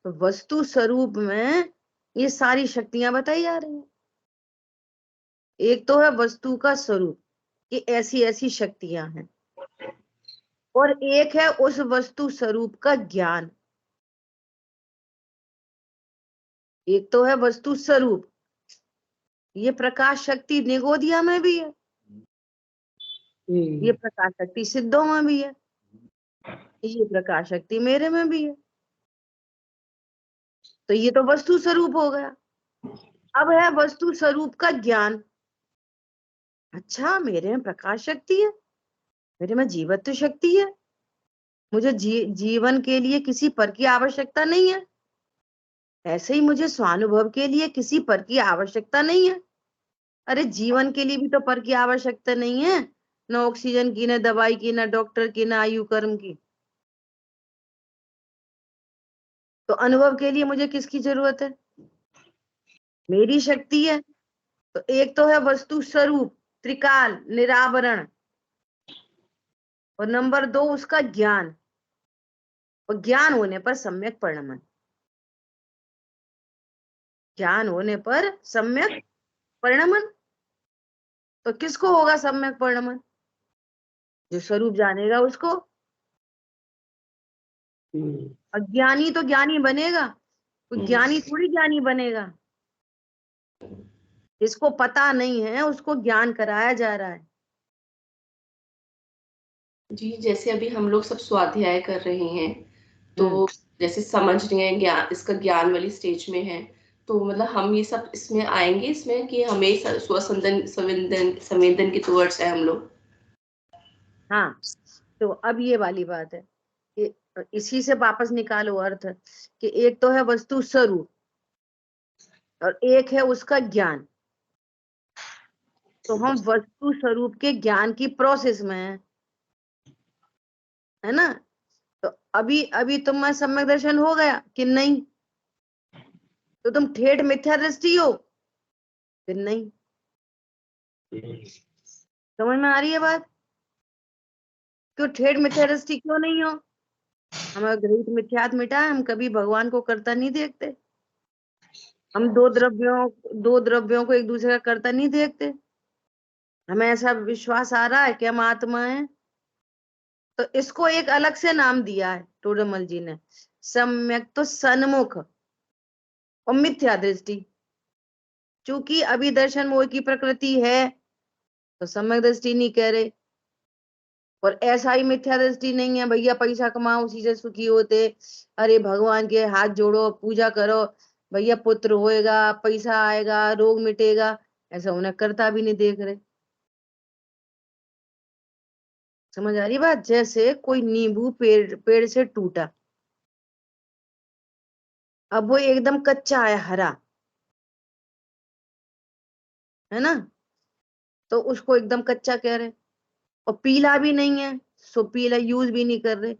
तो वस्तु स्वरूप में ये सारी शक्तियां बताई जा रही हैं। एक तो है वस्तु का स्वरूप कि ऐसी ऐसी शक्तियां हैं, और एक है उस वस्तु स्वरूप का ज्ञान। एक तो है वस्तु स्वरूप, ये प्रकाश शक्ति निगोदिया में भी है, ये प्रकाश शक्ति सिद्धों में भी है, ये प्रकाश शक्ति मेरे में भी है। तो ये तो वस्तु स्वरूप हो गया। अब है वस्तु स्वरूप का ज्ञान। अच्छा, मेरे में प्रकाश शक्ति है, मेरे में जीवत्व शक्ति है, मुझे जीवन के लिए किसी पर की आवश्यकता नहीं है। ऐसे ही मुझे स्वानुभव के लिए किसी पर की आवश्यकता नहीं है। अरे जीवन के लिए भी तो पर की आवश्यकता नहीं है, न ऑक्सीजन की, न दवाई की, न डॉक्टर की, न आयु कर्म की। तो अनुभव के लिए मुझे किसकी जरूरत है? मेरी शक्ति है। तो एक तो है वस्तु स्वरूप, त्रिकाल, निरावरण, और नंबर दो उसका ज्ञान, और ज्ञान होने पर सम्यक परिणमन। ज्ञान होने पर सम्यक परिणमन। तो किसको होगा सम्यक परिणमन? जो स्वरूप जानेगा उसको। अज्ञानी तो ज्ञानी बनेगा, कोई ज्ञानी थोड़ी ज्ञानी बनेगा। जिसको पता नहीं है उसको ज्ञान कराया जा रहा है। जी, जैसे अभी हम लोग सब स्वाध्याय कर रहे हैं, तो जैसे समझ रहे हैं, ज्ञान, इसका ज्ञान वाली स्टेज में है, तो मतलब हम ये सब इसमें आएंगे, इसमें कि हमें संवेदन की टुवर्ड्स है हम लोग। हाँ, तो अब ये वाली बात है, इसी से वापस निकालो अर्थ कि एक तो है वस्तु स्वरूप और एक है उसका ज्ञान। तो हम वस्तु स्वरूप के ज्ञान की प्रोसेस में है ना? तो अभी अभी तुम्हें सम्यक दर्शन हो गया कि नहीं? तो तुम ठेठ मिथ्या दृष्टि हो फिर नहीं। समझ में आ रही है बात? क्यों ठेठ मिथ्या दृष्टि क्यों नहीं हो? हमें ग्रहित मिथ्यात मिटा है, हम कभी भगवान को करता नहीं देखते। हम दो द्रव्यों को एक दूसरे का करता नहीं देखते। हमें ऐसा विश्वास आ रहा है कि हम आत्मा है, तो इसको एक अलग से नाम दिया है टोडरमल जी ने, सम्यक तो सन्मुख और मिथ्या दृष्टि। चूंकि अभी दर्शन मोह की प्रकृति है तो सम्यक दृष्टि नहीं कह रहे, और ऐसा ही मिथ्या दृष्टि नहीं है भैया पैसा कमाओ उसी से सुखी होते, अरे भगवान के हाथ जोड़ो पूजा करो भैया पुत्र होएगा पैसा आएगा रोग मिटेगा, ऐसा उन्हें करता भी नहीं देख रहे। समझ आ रही बात? जैसे कोई नींबू पेड़ से टूटा, अब वो एकदम कच्चा है हरा, है ना, तो उसको एकदम कच्चा कह रहे, और पीला भी नहीं है सो पीला यूज भी नहीं कर रहे,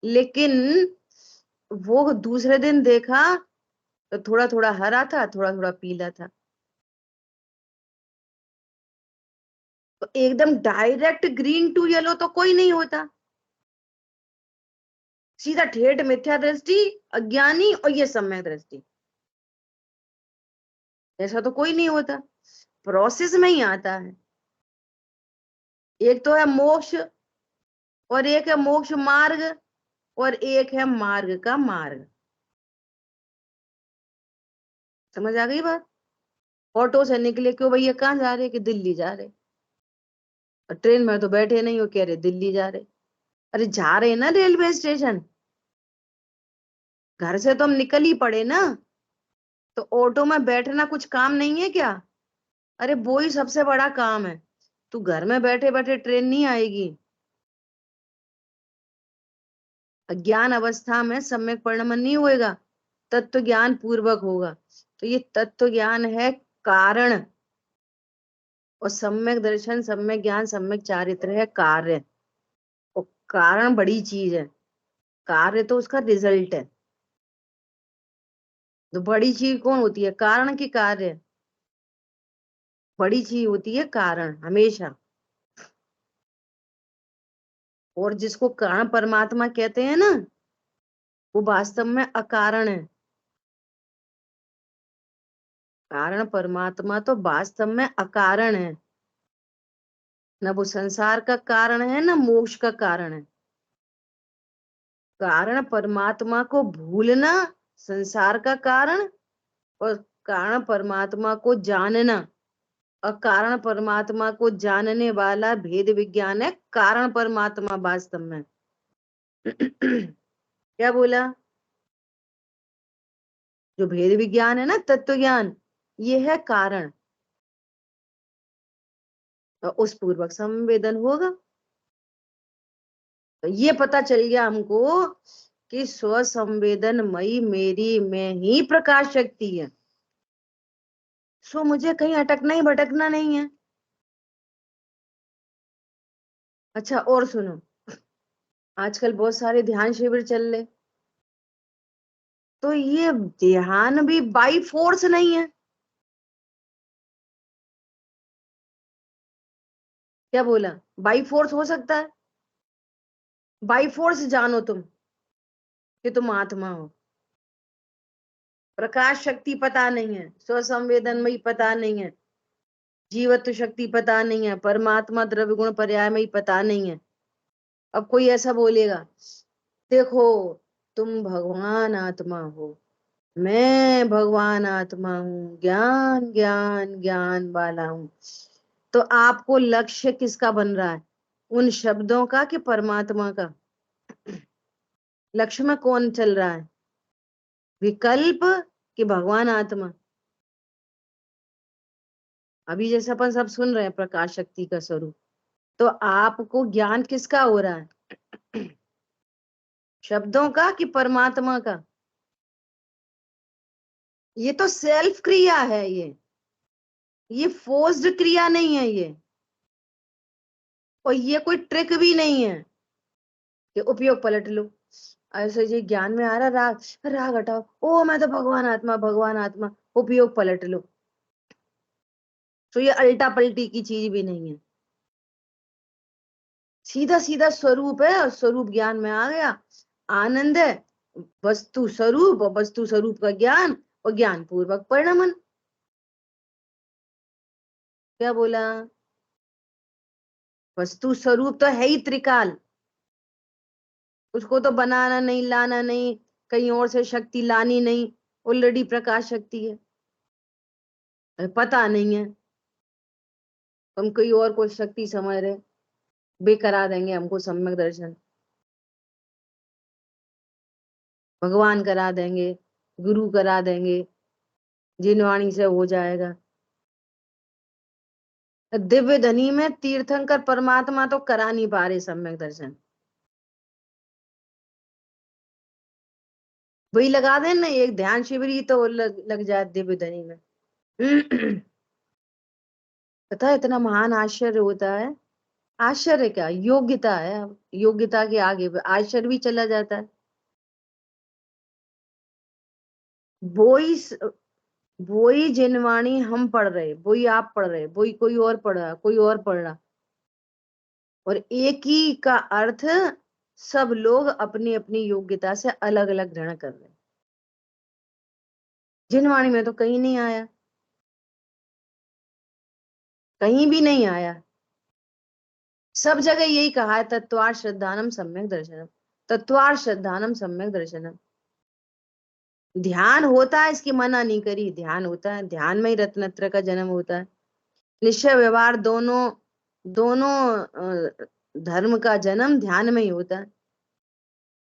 लेकिन वो दूसरे दिन देखा तो थोड़ा थोड़ा हरा था थोड़ा थोड़ा पीला था। तो एकदम डायरेक्ट ग्रीन टू येलो तो कोई नहीं होता, सीधा ठेठ मिथ्या दृष्टि अज्ञानी और ये सम्यक दृष्टि, ऐसा तो कोई नहीं होता, प्रोसेस में ही आता है। एक तो है मोक्ष और एक है मोक्ष मार्ग और एक है मार्ग का मार्ग। समझ आ गई बात? ऑटो से निकले क्यों भैया, कहाँ जा रहे? कि दिल्ली जा रहे, और ट्रेन में तो बैठे नहीं हो, कह रहे दिल्ली जा रहे। अरे जा रहे ना रेलवे स्टेशन, घर से तो हम निकल ही पड़े ना, तो ऑटो में बैठना कुछ काम नहीं है क्या? अरे वो ही सबसे बड़ा काम है। तू घर में बैठे बैठे ट्रेन नहीं आएगी। अज्ञान अवस्था में सम्यक परिणमन नहीं होएगा, तत्व ज्ञान पूर्वक होगा। तो ये तत्व ज्ञान है कारण, और सम्यक दर्शन सम्यक ज्ञान सम्यक चारित्र है कार्य। और कारण बड़ी चीज है, कार्य तो उसका रिजल्ट है। तो बड़ी चीज कौन होती है? कारण की कार्य? बड़ी चीज होती है कारण हमेशा। और जिसको कारण परमात्मा कहते हैं ना, वो वास्तव में अकारण है। कारण परमात्मा तो वास्तव में अकारण है, न वो संसार का कारण है न मोक्ष का कारण है। कारण परमात्मा को भूलना संसार का कारण, और कारण परमात्मा को जानना, और कारण परमात्मा को जानने वाला भेद विज्ञान है कारण परमात्मा वास्तव में। क्या बोला? जो भेद विज्ञान है ना तत्व ज्ञान, ये है कारण, और उस पूर्वक संवेदन होगा। तो ये पता चल गया हमको कि स्व संवेदनमयी मेरी में ही प्रकाश शक्ति है, सो मुझे कहीं अटकना ही भटकना नहीं है। अच्छा और सुनो, आजकल बहुत सारे ध्यान शिविर चल रहे, तो ये ध्यान भी बाई फोर्स नहीं है। क्या बोला? बाई फोर्स हो सकता है? बाई फोर्स जानो तुम कि तुम आत्मा हो, प्रकाश शक्ति पता नहीं है, स्व संवेदनमयी पता नहीं है, जीवत्व शक्ति पता नहीं है, परमात्मा द्रव्य गुण पर्याय में ही पता नहीं है। अब कोई ऐसा बोलेगा, देखो तुम भगवान आत्मा हो, मैं भगवान आत्मा हूँ, ज्ञान ज्ञान ज्ञान वाला हूँ, तो आपको लक्ष्य किसका बन रहा है? उन शब्दों का कि परमात्मा का? लक्ष्य में कौन चल रहा है? विकल्प कि भगवान आत्मा? अभी जैसे अपन सब सुन रहे हैं प्रकाश शक्ति का स्वरूप, तो आपको ज्ञान किसका हो रहा है? शब्दों का कि परमात्मा का? ये तो सेल्फ क्रिया है, ये फोर्स्ड क्रिया नहीं है ये, और ये कोई ट्रिक भी नहीं है कि उपयोग पलट लो। ऐसे जी ज्ञान में आ रहा राग, राग हटाओ, ओ मैं तो भगवान आत्मा, उपयोग पलट लो। तो ये अल्टा पलटी की चीज भी नहीं है, सीधा सीधा स्वरूप है, और स्वरूप ज्ञान में आ गया, आनंद है, वस्तु स्वरूप और वस्तु स्वरूप का ज्ञान, और ज्ञान पूर्वक परिणमन। क्या बोला? वस्तु स्वरूप तो है ही त्रिकाल, उसको तो बनाना नहीं, लाना नहीं, कहीं और से शक्ति लानी नहीं, ऑलरेडी प्रकाश शक्ति है। पता नहीं है, हम कोई और कोई शक्ति समझ रहे, वे करा देंगे हमको सम्यक दर्शन, भगवान करा देंगे, गुरु करा देंगे, जिनवाणी से हो जाएगा। दिव्य धनी में तीर्थंकर परमात्मा तो करा नहीं पा रहे सम्यक दर्शन, वही लगा दें ना, एक ध्यान शिविर ही तो लग जाए दिव्य धनी में। पता है इतना महान आश्चर्य होता है, आश्चर्य क्या, योग्यता है, योग्यता के आगे आश्चर्य भी चला जाता है। वही जिनवाणी हम पढ़ रहे, वही आप पढ़ रहे, वही कोई और पढ़ रहा, कोई और पढ़ रहा, और एक ही का अर्थ सब लोग अपनी अपनी योग्यता से अलग अलग ग्रहण कर रहे हैं। जिनवाणी में तो कहीं नहीं आया, कहीं भी नहीं आया, सब जगह यही कहा है, तत्वार श्रद्धानम सम्यक दर्शनम, तत्वार श्रद्धानम सम्यक दर्शनम। ध्यान होता है, इसकी मना नहीं करी, ध्यान होता है, ध्यान में ही रत्नत्र का जन्म होता है। निश्चय व्यवहार दोनों धर्म का जन्म ध्यान में ही होता है,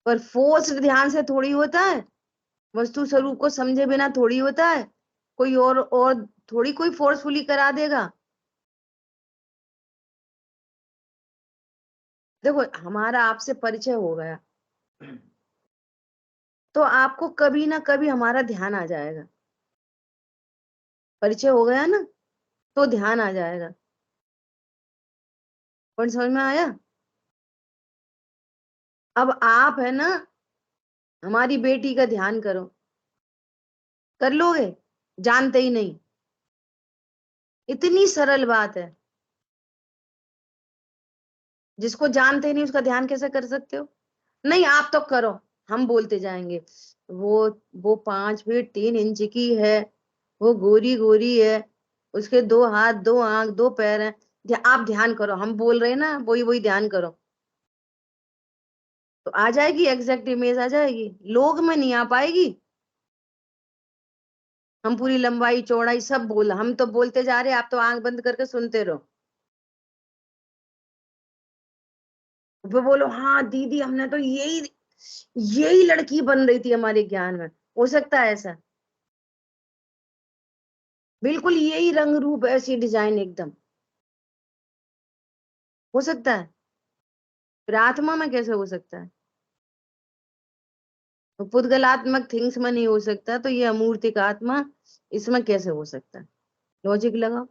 पर फोर्स्ड ध्यान से थोड़ी होता है, वस्तु स्वरूप को समझे बिना थोड़ी होता है, कोई और थोड़ी कोई फोर्सफुली करा देगा। देखो हमारा आपसे परिचय हो गया तो आपको कभी ना कभी हमारा ध्यान आ जाएगा, परिचय हो गया ना तो ध्यान आ जाएगा। पॉइंट समझ में आया? अब आप है ना, हमारी बेटी का ध्यान करो, कर लोगे? जानते ही नहीं, इतनी सरल बात है, जिसको जानते ही नहीं उसका ध्यान कैसे कर सकते हो? नहीं आप तो करो, हम बोलते जाएंगे, वो 5 फीट 3 इंच की है, वो गोरी गोरी है, उसके 2 हाथ 2 आंख 2 पैर हैं, आप ध्यान करो, हम बोल रहे हैं ना, वही वही ध्यान करो, तो आ जाएगी, एग्जैक्ट इमेज आ जाएगी, लोग में नहीं आ पाएगी। हम पूरी लंबाई चौड़ाई सब बोल, हम तो बोलते जा रहे, आप तो आंख बंद करके सुनते रहो। वो बोलो हाँ दीदी हमने तो यही लड़की बन रही थी हमारे ज्ञान में, हो सकता है ऐसा? बिल्कुल यही रंग रूप ऐसी डिजाइन एकदम हो सकता है, फिर आत्मा में कैसे हो सकता है? तो पुद्गलात्मक थिंग्स में नहीं हो सकता, तो ये अमूर्तिक आत्मा इसमें कैसे हो सकता है? लॉजिक लगाओ।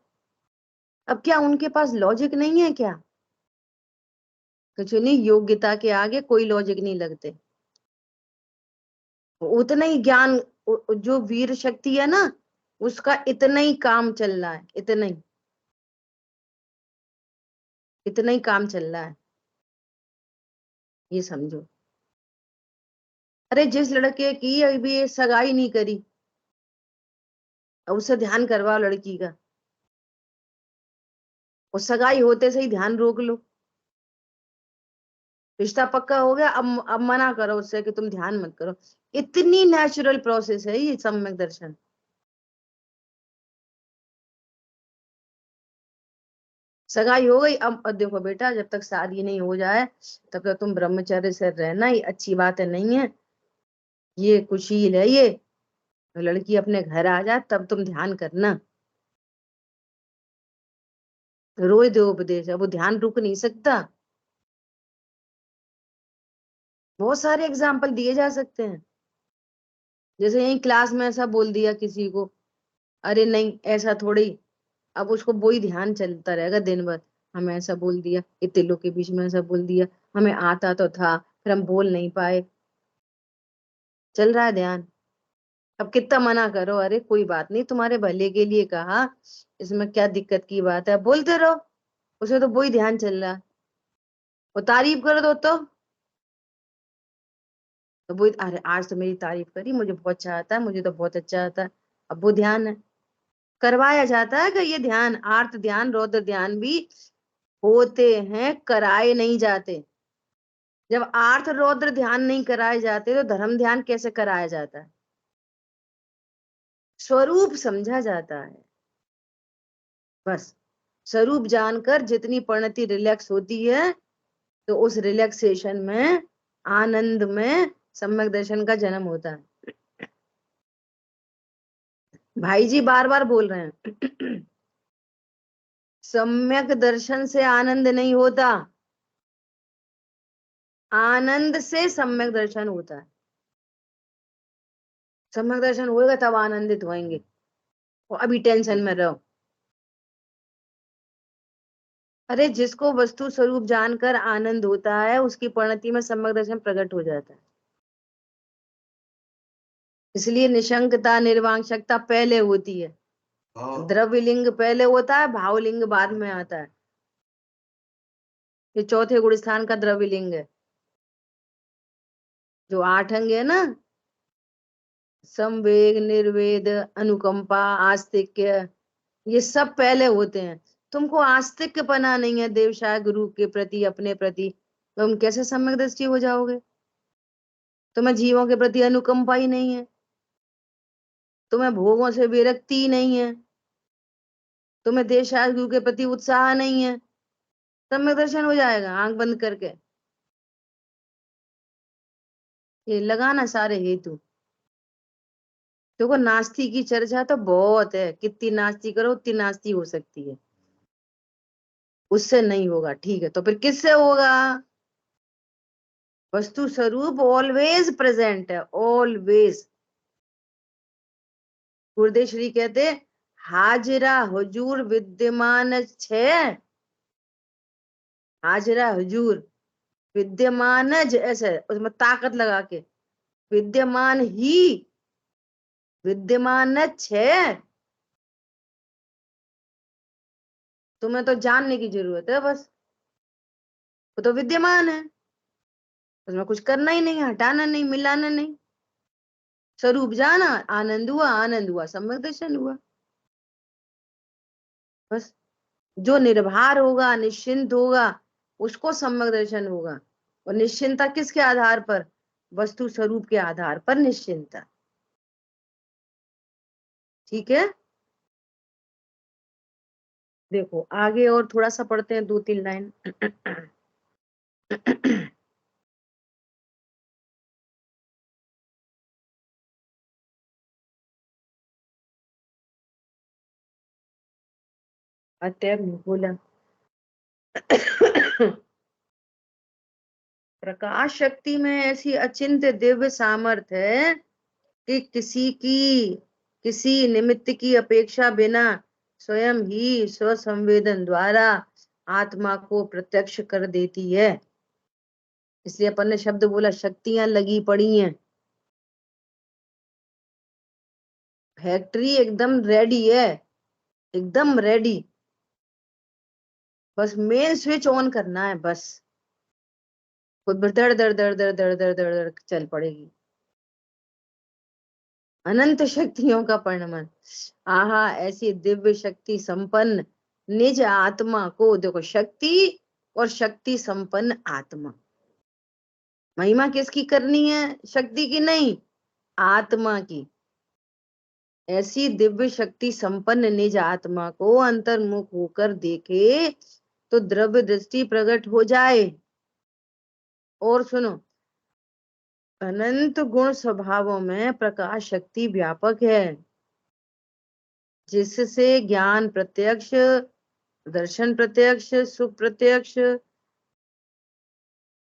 अब क्या उनके पास लॉजिक नहीं है क्या? कुछ नहीं, योग्यता के आगे कोई लॉजिक नहीं लगते, उतना ही ज्ञान, जो वीर शक्ति है ना उसका इतना ही काम चल रहा है, इतना ही काम चल रहा है, ये समझो। अरे जिस लड़के की अभी सगाई नहीं करी, उससे ध्यान करवाओ लड़की का, और सगाई होते से ही ध्यान रोक लो, रिश्ता पक्का हो गया, अब मना करो उससे कि तुम ध्यान मत करो। इतनी नेचुरल प्रोसेस है ये सम्यक दर्शन। सगाई हो गई, अब देखो बेटा, जब तक शादी नहीं हो जाए तब तक तुम ब्रह्मचर्य से रहना ही अच्छी बात है, नहीं है ये कुशील है, ये लड़की अपने घर आ जाए तब तुम ध्यान करना। रोज दो उपदेश है, वो ध्यान रुक नहीं सकता। बहुत सारे एग्जाम्पल दिए जा सकते हैं, जैसे यही क्लास में ऐसा बोल दिया किसी को, अरे नहीं ऐसा थोड़ी, अब उसको वही ध्यान चलता रहेगा दिन भर, हमें ऐसा बोल दिया, इतने लोग के बीच में ऐसा बोल दिया, हमें आता तो था फिर हम बोल नहीं पाए, चल रहा है ध्यान। अब कितना मना करो, अरे कोई बात नहीं, तुम्हारे भले के लिए कहा, इसमें क्या दिक्कत की बात है, बोलते रहो, उसे तो वही ध्यान चल रहा है, वो तारीफ कर दो तो वो, अरे आज तो मेरी तारीफ करी, मुझे बहुत अच्छा आता है, मुझे तो बहुत अच्छा आता है, अब वो ध्यान है, करवाया जाता है कि ये ध्यान, आर्त ध्यान रौद्र ध्यान भी होते हैं, कराए नहीं जाते। जब आर्थ रौद्र ध्यान नहीं कराए जाते तो धर्म ध्यान कैसे कराया जाता है? स्वरूप समझा जाता है। बस स्वरूप जानकर जितनी परिणति रिलैक्स होती है तो उस रिलैक्सेशन में, आनंद में सम्यक दर्शन का जन्म होता है। भाई जी बार बार बोल रहे हैं सम्यक दर्शन से आनंद नहीं होता, आनंद से सम्यक दर्शन होता है। सम्यक दर्शन होएगा तब आनंदित होएंगे, और अभी टेंशन में रहो। अरे जिसको वस्तु स्वरूप जानकर आनंद होता है उसकी परिणति में सम्यक दर्शन प्रकट हो जाता है। इसलिए निशंकता निर्वांशकता पहले होती है। द्रव्यलिंग पहले होता है, भावलिंग बाद में आता है। ये चौथे गुण स्थान का द्रव्यलिंग है। जो 8 अंग है ना, संवेग, निर्वेद, अनुकंपा, आस्तिक्य, ये सब पहले होते हैं। तुमको आस्तिक्य पना नहीं है देवशाह गुरु के प्रति, अपने प्रति, तुम कैसे सम्यक दृष्टि हो जाओगे? तुम्हें जीवों के प्रति अनुकंपा ही नहीं है, तुम्हें भोगों से विरक्ति ही नहीं है, तुम्हें देवशाह गुरु के प्रति उत्साह नहीं है, सम्यक दर्शन हो जाएगा आंख बंद करके। ये लगाना सारे हेतु। देखो नास्ती की चर्चा तो बहुत है, कितनी नास्ती करो उतनी नास्ती हो सकती है, उससे नहीं होगा। ठीक है, तो फिर किससे होगा? वस्तु स्वरूप ऑलवेज प्रेजेंट है, ऑलवेज। गुरुदेव श्री कहते हाजिरा हुजूर विद्यमान छे, हाजिरा हुजूर विद्यमान, ऐसे उसमें ताकत लगा के, विद्यमान ही विद्यमान छे। तुम्हें तो जानने की जरूरत है बस, वो तो विद्यमान है, उसमें कुछ करना ही नहीं, हटाना नहीं, मिलाना नहीं। स्वरूप जाना, आनंद हुआ, आनंद हुआ सम्यक दर्शन हुआ। बस जो निर्भर होगा, निश्चिंत होगा, उसको सम्यक दर्शन होगा। और निश्चिंता किसके आधार पर? वस्तु स्वरूप के आधार पर निश्चिंता। ठीक है, देखो आगे और थोड़ा सा पढ़ते हैं, 2-3 लाइन। अतएव बोला प्रकाश शक्ति में ऐसी अचिंत्य दिव्य सामर्थ्य है कि किसी निमित्त की अपेक्षा बिना स्वयं ही स्वसंवेदन द्वारा आत्मा को प्रत्यक्ष कर देती है। इसलिए अपन ने शब्द बोला शक्तियां लगी पड़ी हैं, फैक्ट्री एकदम रेडी है, एकदम रेडी। बस मेन स्विच ऑन करना है, बस खुद दर दर दर दर दर दर दर दर चल पड़ेगी। अनंत शक्तियों का परिणमन, आहा ऐसी दिव्य शक्ति संपन्न निज आत्मा को, देखो शक्ति और शक्ति संपन्न आत्मा, महिमा किसकी करनी है? शक्ति की नहीं, आत्मा की। ऐसी दिव्य शक्ति संपन्न निज आत्मा को अंतर्मुख होकर देखे तो द्रव्य दृष्टि प्रकट हो जाए। और सुनो, अनंत गुण स्वभावों में प्रकाश शक्ति व्यापक है, जिससे ज्ञान प्रत्यक्ष, दर्शन प्रत्यक्ष, सुख प्रत्यक्ष,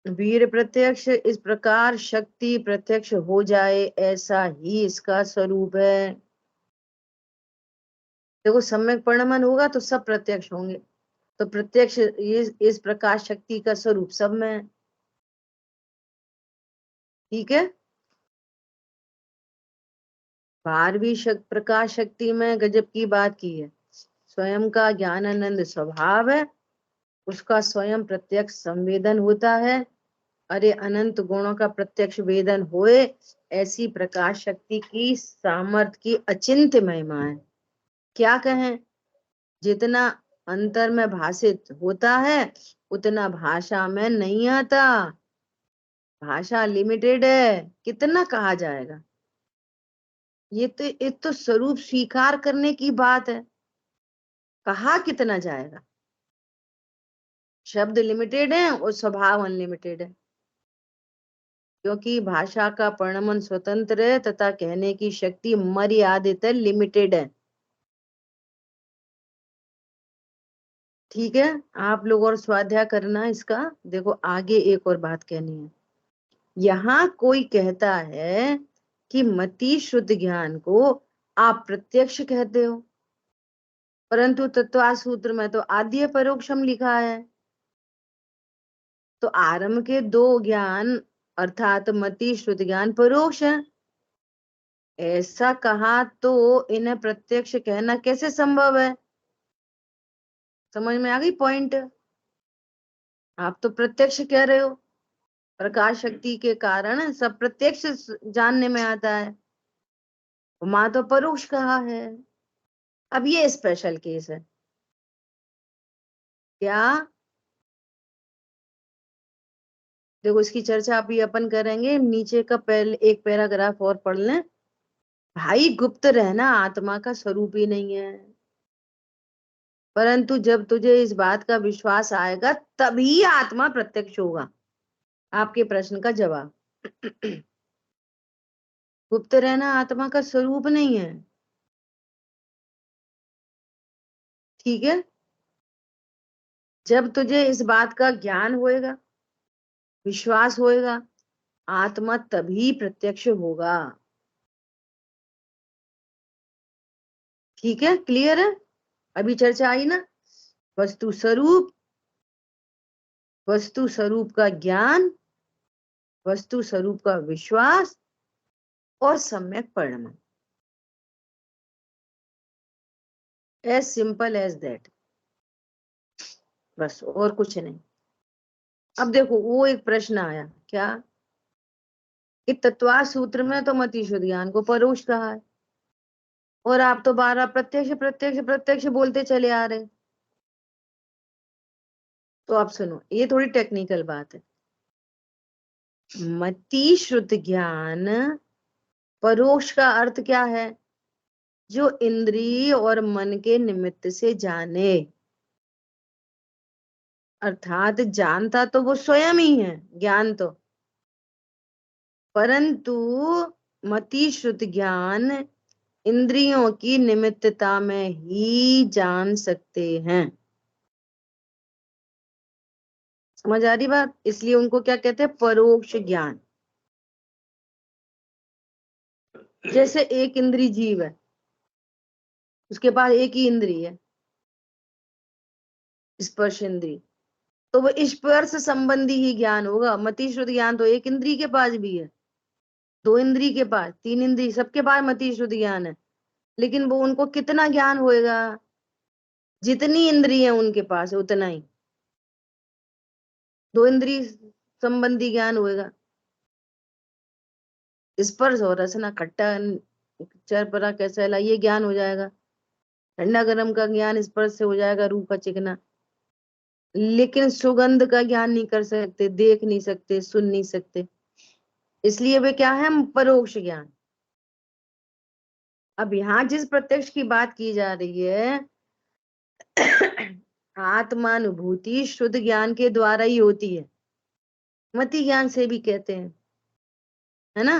वीर प्रत्यक्ष, इस प्रकार शक्ति प्रत्यक्ष हो जाए, ऐसा ही इसका स्वरूप है। देखो सम्यक परिणमन होगा तो सब प्रत्यक्ष होंगे, तो प्रत्यक्ष इस प्रकाश शक्ति का स्वरूप सब में है। ठीक है, 12वीं प्रकाश शक्ति में गजब की बात की है। स्वयं का ज्ञानानंद स्वभाव है, उसका स्वयं प्रत्यक्ष संवेदन होता है। अरे अनंत गुणों का प्रत्यक्ष वेदन होए, ऐसी प्रकाश शक्ति की सामर्थ्य की अचिंत्य महिमा है। क्या कहें, जितना अंतर में भाषित होता है उतना भाषा में नहीं आता। भाषा लिमिटेड है, कितना कहा जाएगा। ये तो स्वरूप स्वीकार करने की बात है, कहा कितना जाएगा। शब्द लिमिटेड है और स्वभाव अनलिमिटेड है, क्योंकि भाषा का परिणमन स्वतंत्र है तथा कहने की शक्ति मर्यादित है, लिमिटेड है। ठीक है, आप लोग और स्वाध्याय करना इसका। देखो आगे एक और बात कहनी है। यहाँ कोई कहता है कि मति शुद्ध ज्ञान को आप प्रत्यक्ष कहते हो, परंतु तत्व सूत्र में तो आद्य परोक्षम लिखा है। तो आरंभ के दो ज्ञान अर्थात मति शुद्ध ज्ञान परोक्ष है। ऐसा कहा तो इन्हें प्रत्यक्ष कहना कैसे संभव है? समझ में आ गई पॉइंट? आप तो प्रत्यक्ष कह रहे हो, प्रकाश शक्ति के कारण सब प्रत्यक्ष जानने में आता है, मां तो परोक्ष कहा है। अब ये स्पेशल केस है क्या? देखो इसकी चर्चा अभी अपन करेंगे, नीचे का पहले एक पैराग्राफ और पढ़ लें। भाई गुप्त रहना आत्मा का स्वरूप ही नहीं है, परंतु जब तुझे इस बात का विश्वास आएगा तभी आत्मा प्रत्यक्ष होगा। आपके प्रश्न का जवाब गुप्त रहना आत्मा का स्वरूप नहीं है। ठीक है, जब तुझे इस बात का ज्ञान होएगा, विश्वास होएगा, आत्मा तभी प्रत्यक्ष होगा। ठीक है, क्लियर है? अभी चर्चा आई ना, वस्तु स्वरूप, वस्तु स्वरूप का ज्ञान, वस्तु स्वरूप का विश्वास और सम्यक परिणमन। एज सिंपल एज दैट, बस और कुछ नहीं। अब देखो वो एक प्रश्न आया क्या कि तत्वा सूत्र में तो मति शुद्ध ज्ञान को परोक्ष कहा है और आप तो 12 प्रत्यक्ष प्रत्यक्ष प्रत्यक्ष बोलते चले आ रहे। तो आप सुनो, ये थोड़ी टेक्निकल बात है। मति शुद्ध ज्ञान परोक्ष का अर्थ क्या है? जो इंद्रिय और मन के निमित्त से जाने, अर्थात जानता तो वो स्वयं ही है ज्ञान तो, परंतु मति शुद्ध ज्ञान इंद्रियों की निमित्तता में ही जान सकते हैं। समझ आ रही बात? इसलिए उनको क्या कहते हैं? परोक्ष ज्ञान। जैसे एक इंद्रिय जीव है, उसके पास एक ही इंद्रिय है, स्पर्श इंद्रिय, तो वो स्पर्श संबंधी ही ज्ञान होगा। मति शुद्ध ज्ञान तो एक इंद्रिय के पास भी है, दो इंद्रिय के पास, तीन इंद्रिय, सबके पास मति शुद्ध ज्ञान है, लेकिन वो उनको कितना ज्ञान होएगा? जितनी इंद्रिय है उनके पास उतना ही दो इंद्रिय संबंधी ज्ञान होएगा। स्पर्श और रसना, खट्टा चरपरा कैसा, ये ज्ञान हो जाएगा। ठंडा गर्म का ज्ञान स्पर्श से हो जाएगा, रूह का चिकना, लेकिन सुगंध का ज्ञान नहीं कर सकते, देख नहीं सकते, सुन नहीं सकते। इसलिए वे क्या है? परोक्ष ज्ञान। अब यहाँ जिस प्रत्यक्ष की बात की जा रही है आत्मानुभूति शुद्ध ज्ञान के द्वारा ही होती है, मति ज्ञान से भी कहते हैं, है ना?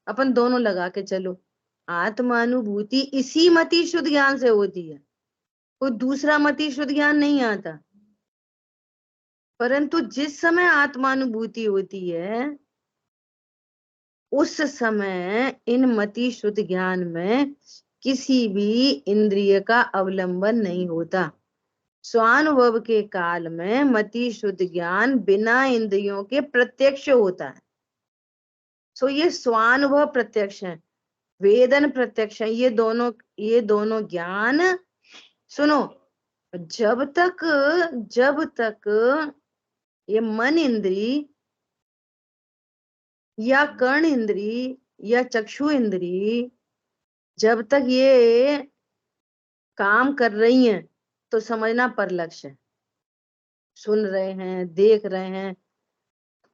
अपन दोनों लगा के चलो, आत्मानुभूति इसी मति शुद्ध ज्ञान से होती है, कोई दूसरा मति शुद्ध ज्ञान नहीं आता। परंतु जिस समय आत्मानुभूति होती है उस समय इन मति शुद्ध ज्ञान में किसी भी इंद्रिय का अवलंबन नहीं होता। स्वानुभव के काल में मति शुद्ध ज्ञान बिना इंद्रियों के प्रत्यक्ष होता है। सो ये स्वानुभव प्रत्यक्ष है, वेदन प्रत्यक्ष है, ये दोनों ज्ञान। सुनो, जब तक ये मन इंद्री या कर्ण इंद्री या चक्षु इंद्री जब तक ये काम कर रही हैं, तो समझना पर लक्ष्य है। सुन रहे हैं, देख रहे हैं,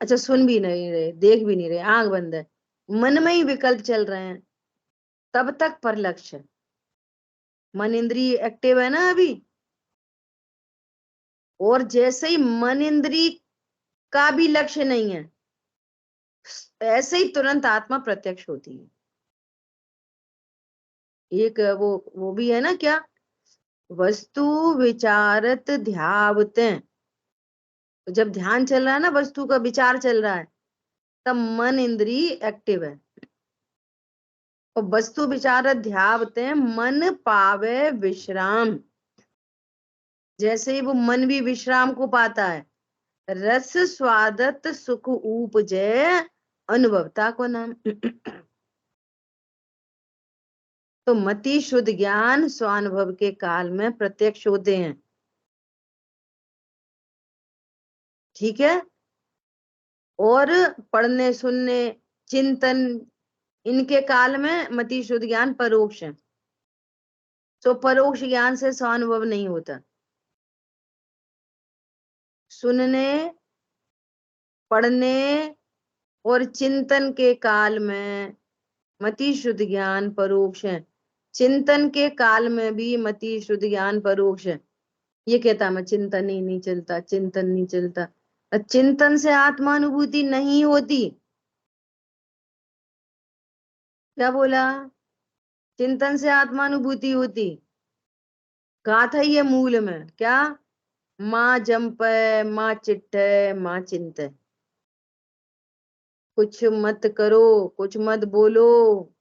अच्छा सुन भी नहीं रहे, देख भी नहीं रहे, आंख बंद है, मन में ही विकल्प चल रहे हैं, तब तक पर लक्ष्य है। मन इंद्रिय एक्टिव है ना अभी, और जैसे ही मन इंद्रिय का भी लक्ष्य नहीं है, ऐसे ही तुरंत आत्मा प्रत्यक्ष होती है। एक वो भी है ना, क्या, वस्तु विचारत ध्यावते, जब ध्यान चल रहा है ना, वस्तु का विचार चल रहा है, तब मन इंद्रिय एक्टिव है। और वस्तु विचारत ध्यावते मन पावे विश्राम, जैसे ही वो मन भी विश्राम को पाता है, रस स्वादत सुख उपजे अनुभवता को नाम। तो मति शुद्ध ज्ञान स्वानुभव के काल में प्रत्यक्ष होते हैं, ठीक है। और पढ़ने सुनने चिंतन इनके काल में मति शुद्ध ज्ञान परोक्ष है। तो परोक्ष ज्ञान से स्वानुभव नहीं होता। सुनने पढ़ने और चिंतन के काल में मति शुद्ध ज्ञान परोक्ष है। चिंतन के काल में भी मति शुद्ध ज्ञान परोक्ष है। ये कहता मैं चिंतन ही नहीं चलता, चिंतन नहीं चलता। चिंतन से आत्मानुभूति नहीं होती। क्या बोला? चिंतन से आत्मानुभूति होती। कहा था ये मूल में क्या? माँ जंपे, माँ चिट्टे, माँ चिंते। कुछ मत करो, कुछ मत बोलो,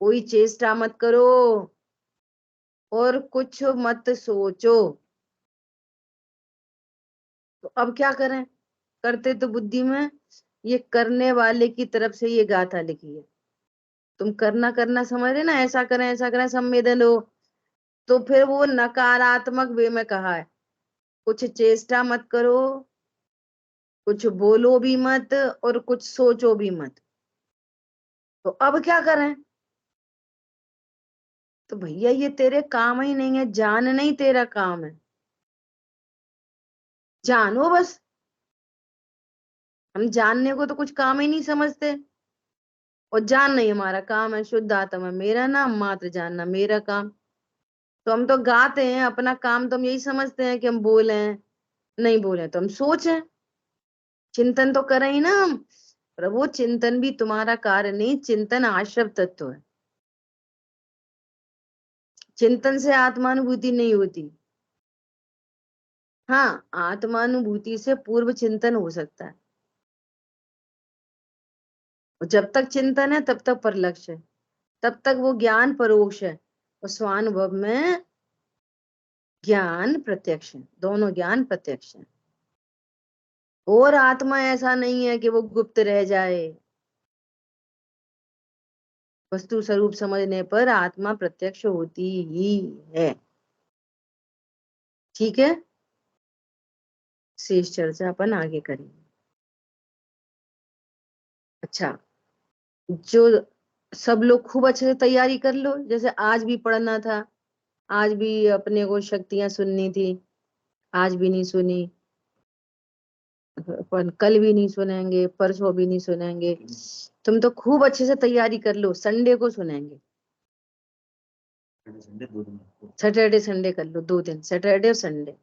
कोई चेष्टा मत करो और कुछ मत सोचो। तो अब क्या करें? करते तो बुद्धि में ये करने वाले की तरफ से ये गाथा लिखी है। तुम करना करना समझ रहे ना, ऐसा करें संवेदन हो, तो फिर वो नकारात्मक वे में कहा है। कुछ चेष्टा मत करो, कुछ बोलो भी मत और कुछ सोचो भी मत। तो अब क्या करें? तो भैया ये तेरे काम ही नहीं है, जानना ही तेरा काम है। जानो बस। हम जानने को तो कुछ काम ही नहीं समझते, और जानना ही हमारा काम है। शुद्ध आत्मा मेरा नाम, मात्र जानना मेरा काम। तो हम तो गाते हैं, अपना काम तो हम यही समझते हैं कि हम बोले हैं, नहीं बोले तो हम सोचें, चिंतन तो करें ही ना हम। प्रभु चिंतन भी तुम्हारा कार्य नहीं, चिंतन आश्रव तत्व है। चिंतन से आत्मानुभूति नहीं होती। हाँ, आत्मानुभूति से पूर्व चिंतन हो सकता है। और जब तक चिंतन है तब तक परलक्ष्य है, तब तक वो ज्ञान परोक्ष है। और स्वानुभव में ज्ञान प्रत्यक्ष है, दोनों ज्ञान प्रत्यक्ष है। और आत्मा ऐसा नहीं है कि वो गुप्त रह जाए। वस्तु स्वरूप समझने पर आत्मा प्रत्यक्ष होती ही है। ठीक है, शेष चर्चा अपन आगे करेंगे। अच्छा, जो सब लोग खूब अच्छे से तैयारी कर लो। जैसे आज भी पढ़ना था, आज भी अपने को शक्तियां सुननी थी, आज भी नहीं सुनी, अपन कल भी नहीं सुनेंगे, परसों भी नहीं सुनेंगे। तुम तो खूब अच्छे से तैयारी कर लो, संडे को सुनेंगे। सैटरडे संडे कर लो, 2 दिन, सैटरडे और संडे।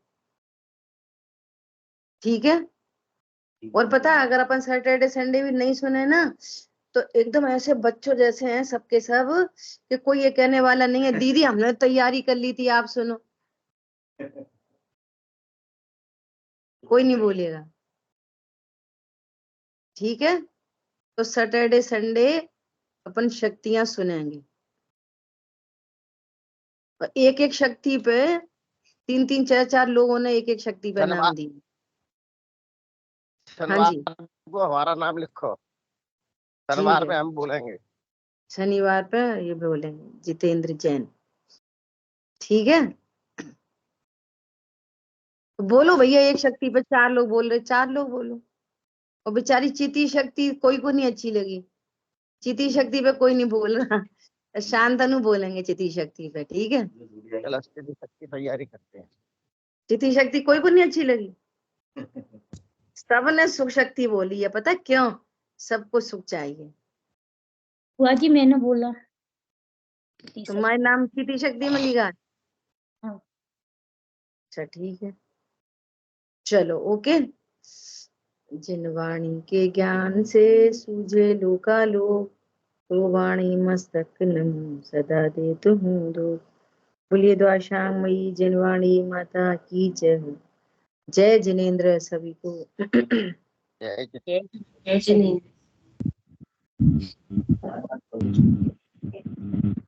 ठीक है। और पता है, अगर अपन सैटरडे संडे भी नहीं सुने ना, तो एकदम ऐसे बच्चों जैसे हैं सबके सब, कि कोई ये कहने वाला नहीं है दीदी हमने तैयारी कर ली थी, आप सुनो। कोई नहीं बोलेगा। ठीक है। तो सैटरडे संडे अपन शक्तियां सुनेंगे, और एक एक शक्ति पे 3-3 4-4 लोगों ने एक एक शक्ति पे नाम दी। हाँ जी, को हमारा नाम लिखो, शनिवार में हम बोलेंगे। शनिवार पे ये बोलेंगे जितेंद्र जैन। ठीक है। तो बोलो भैया, एक शक्ति पे 4 लोग बोल रहे, 4 लोग बोलो। और बेचारी चिति शक्ति कोई को नहीं अच्छी लगी, चिति शक्ति पे कोई नहीं बोल रहा। शांतनु बोलेंगे चिति शक्ति पे। ठीक है, चलो शक्ति तैयारी करते हैं। चिति शक्ति कोई को नहीं अच्छी लगी? सबने सुख शक्ति बोली है, पता क्यों? सबको सुख चाहिए। बुआ जी मैंने बोला तुम्हारा नाम चिति शक्ति मलिका? हाँ। अच्छा ठीक है, चलो ओके। जिन वाणी के ज्ञान से सूझे लोकालोक, तो वाणी मस्तक नमो सदा दे तुम दो। बोलिए द्वाशांगमयी जिनवाणी माता की जय हो। जय जिनेन्द्र सभी को। जय जय जिनेन्द्र।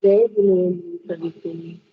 जय जिनेन्द्र सभी को।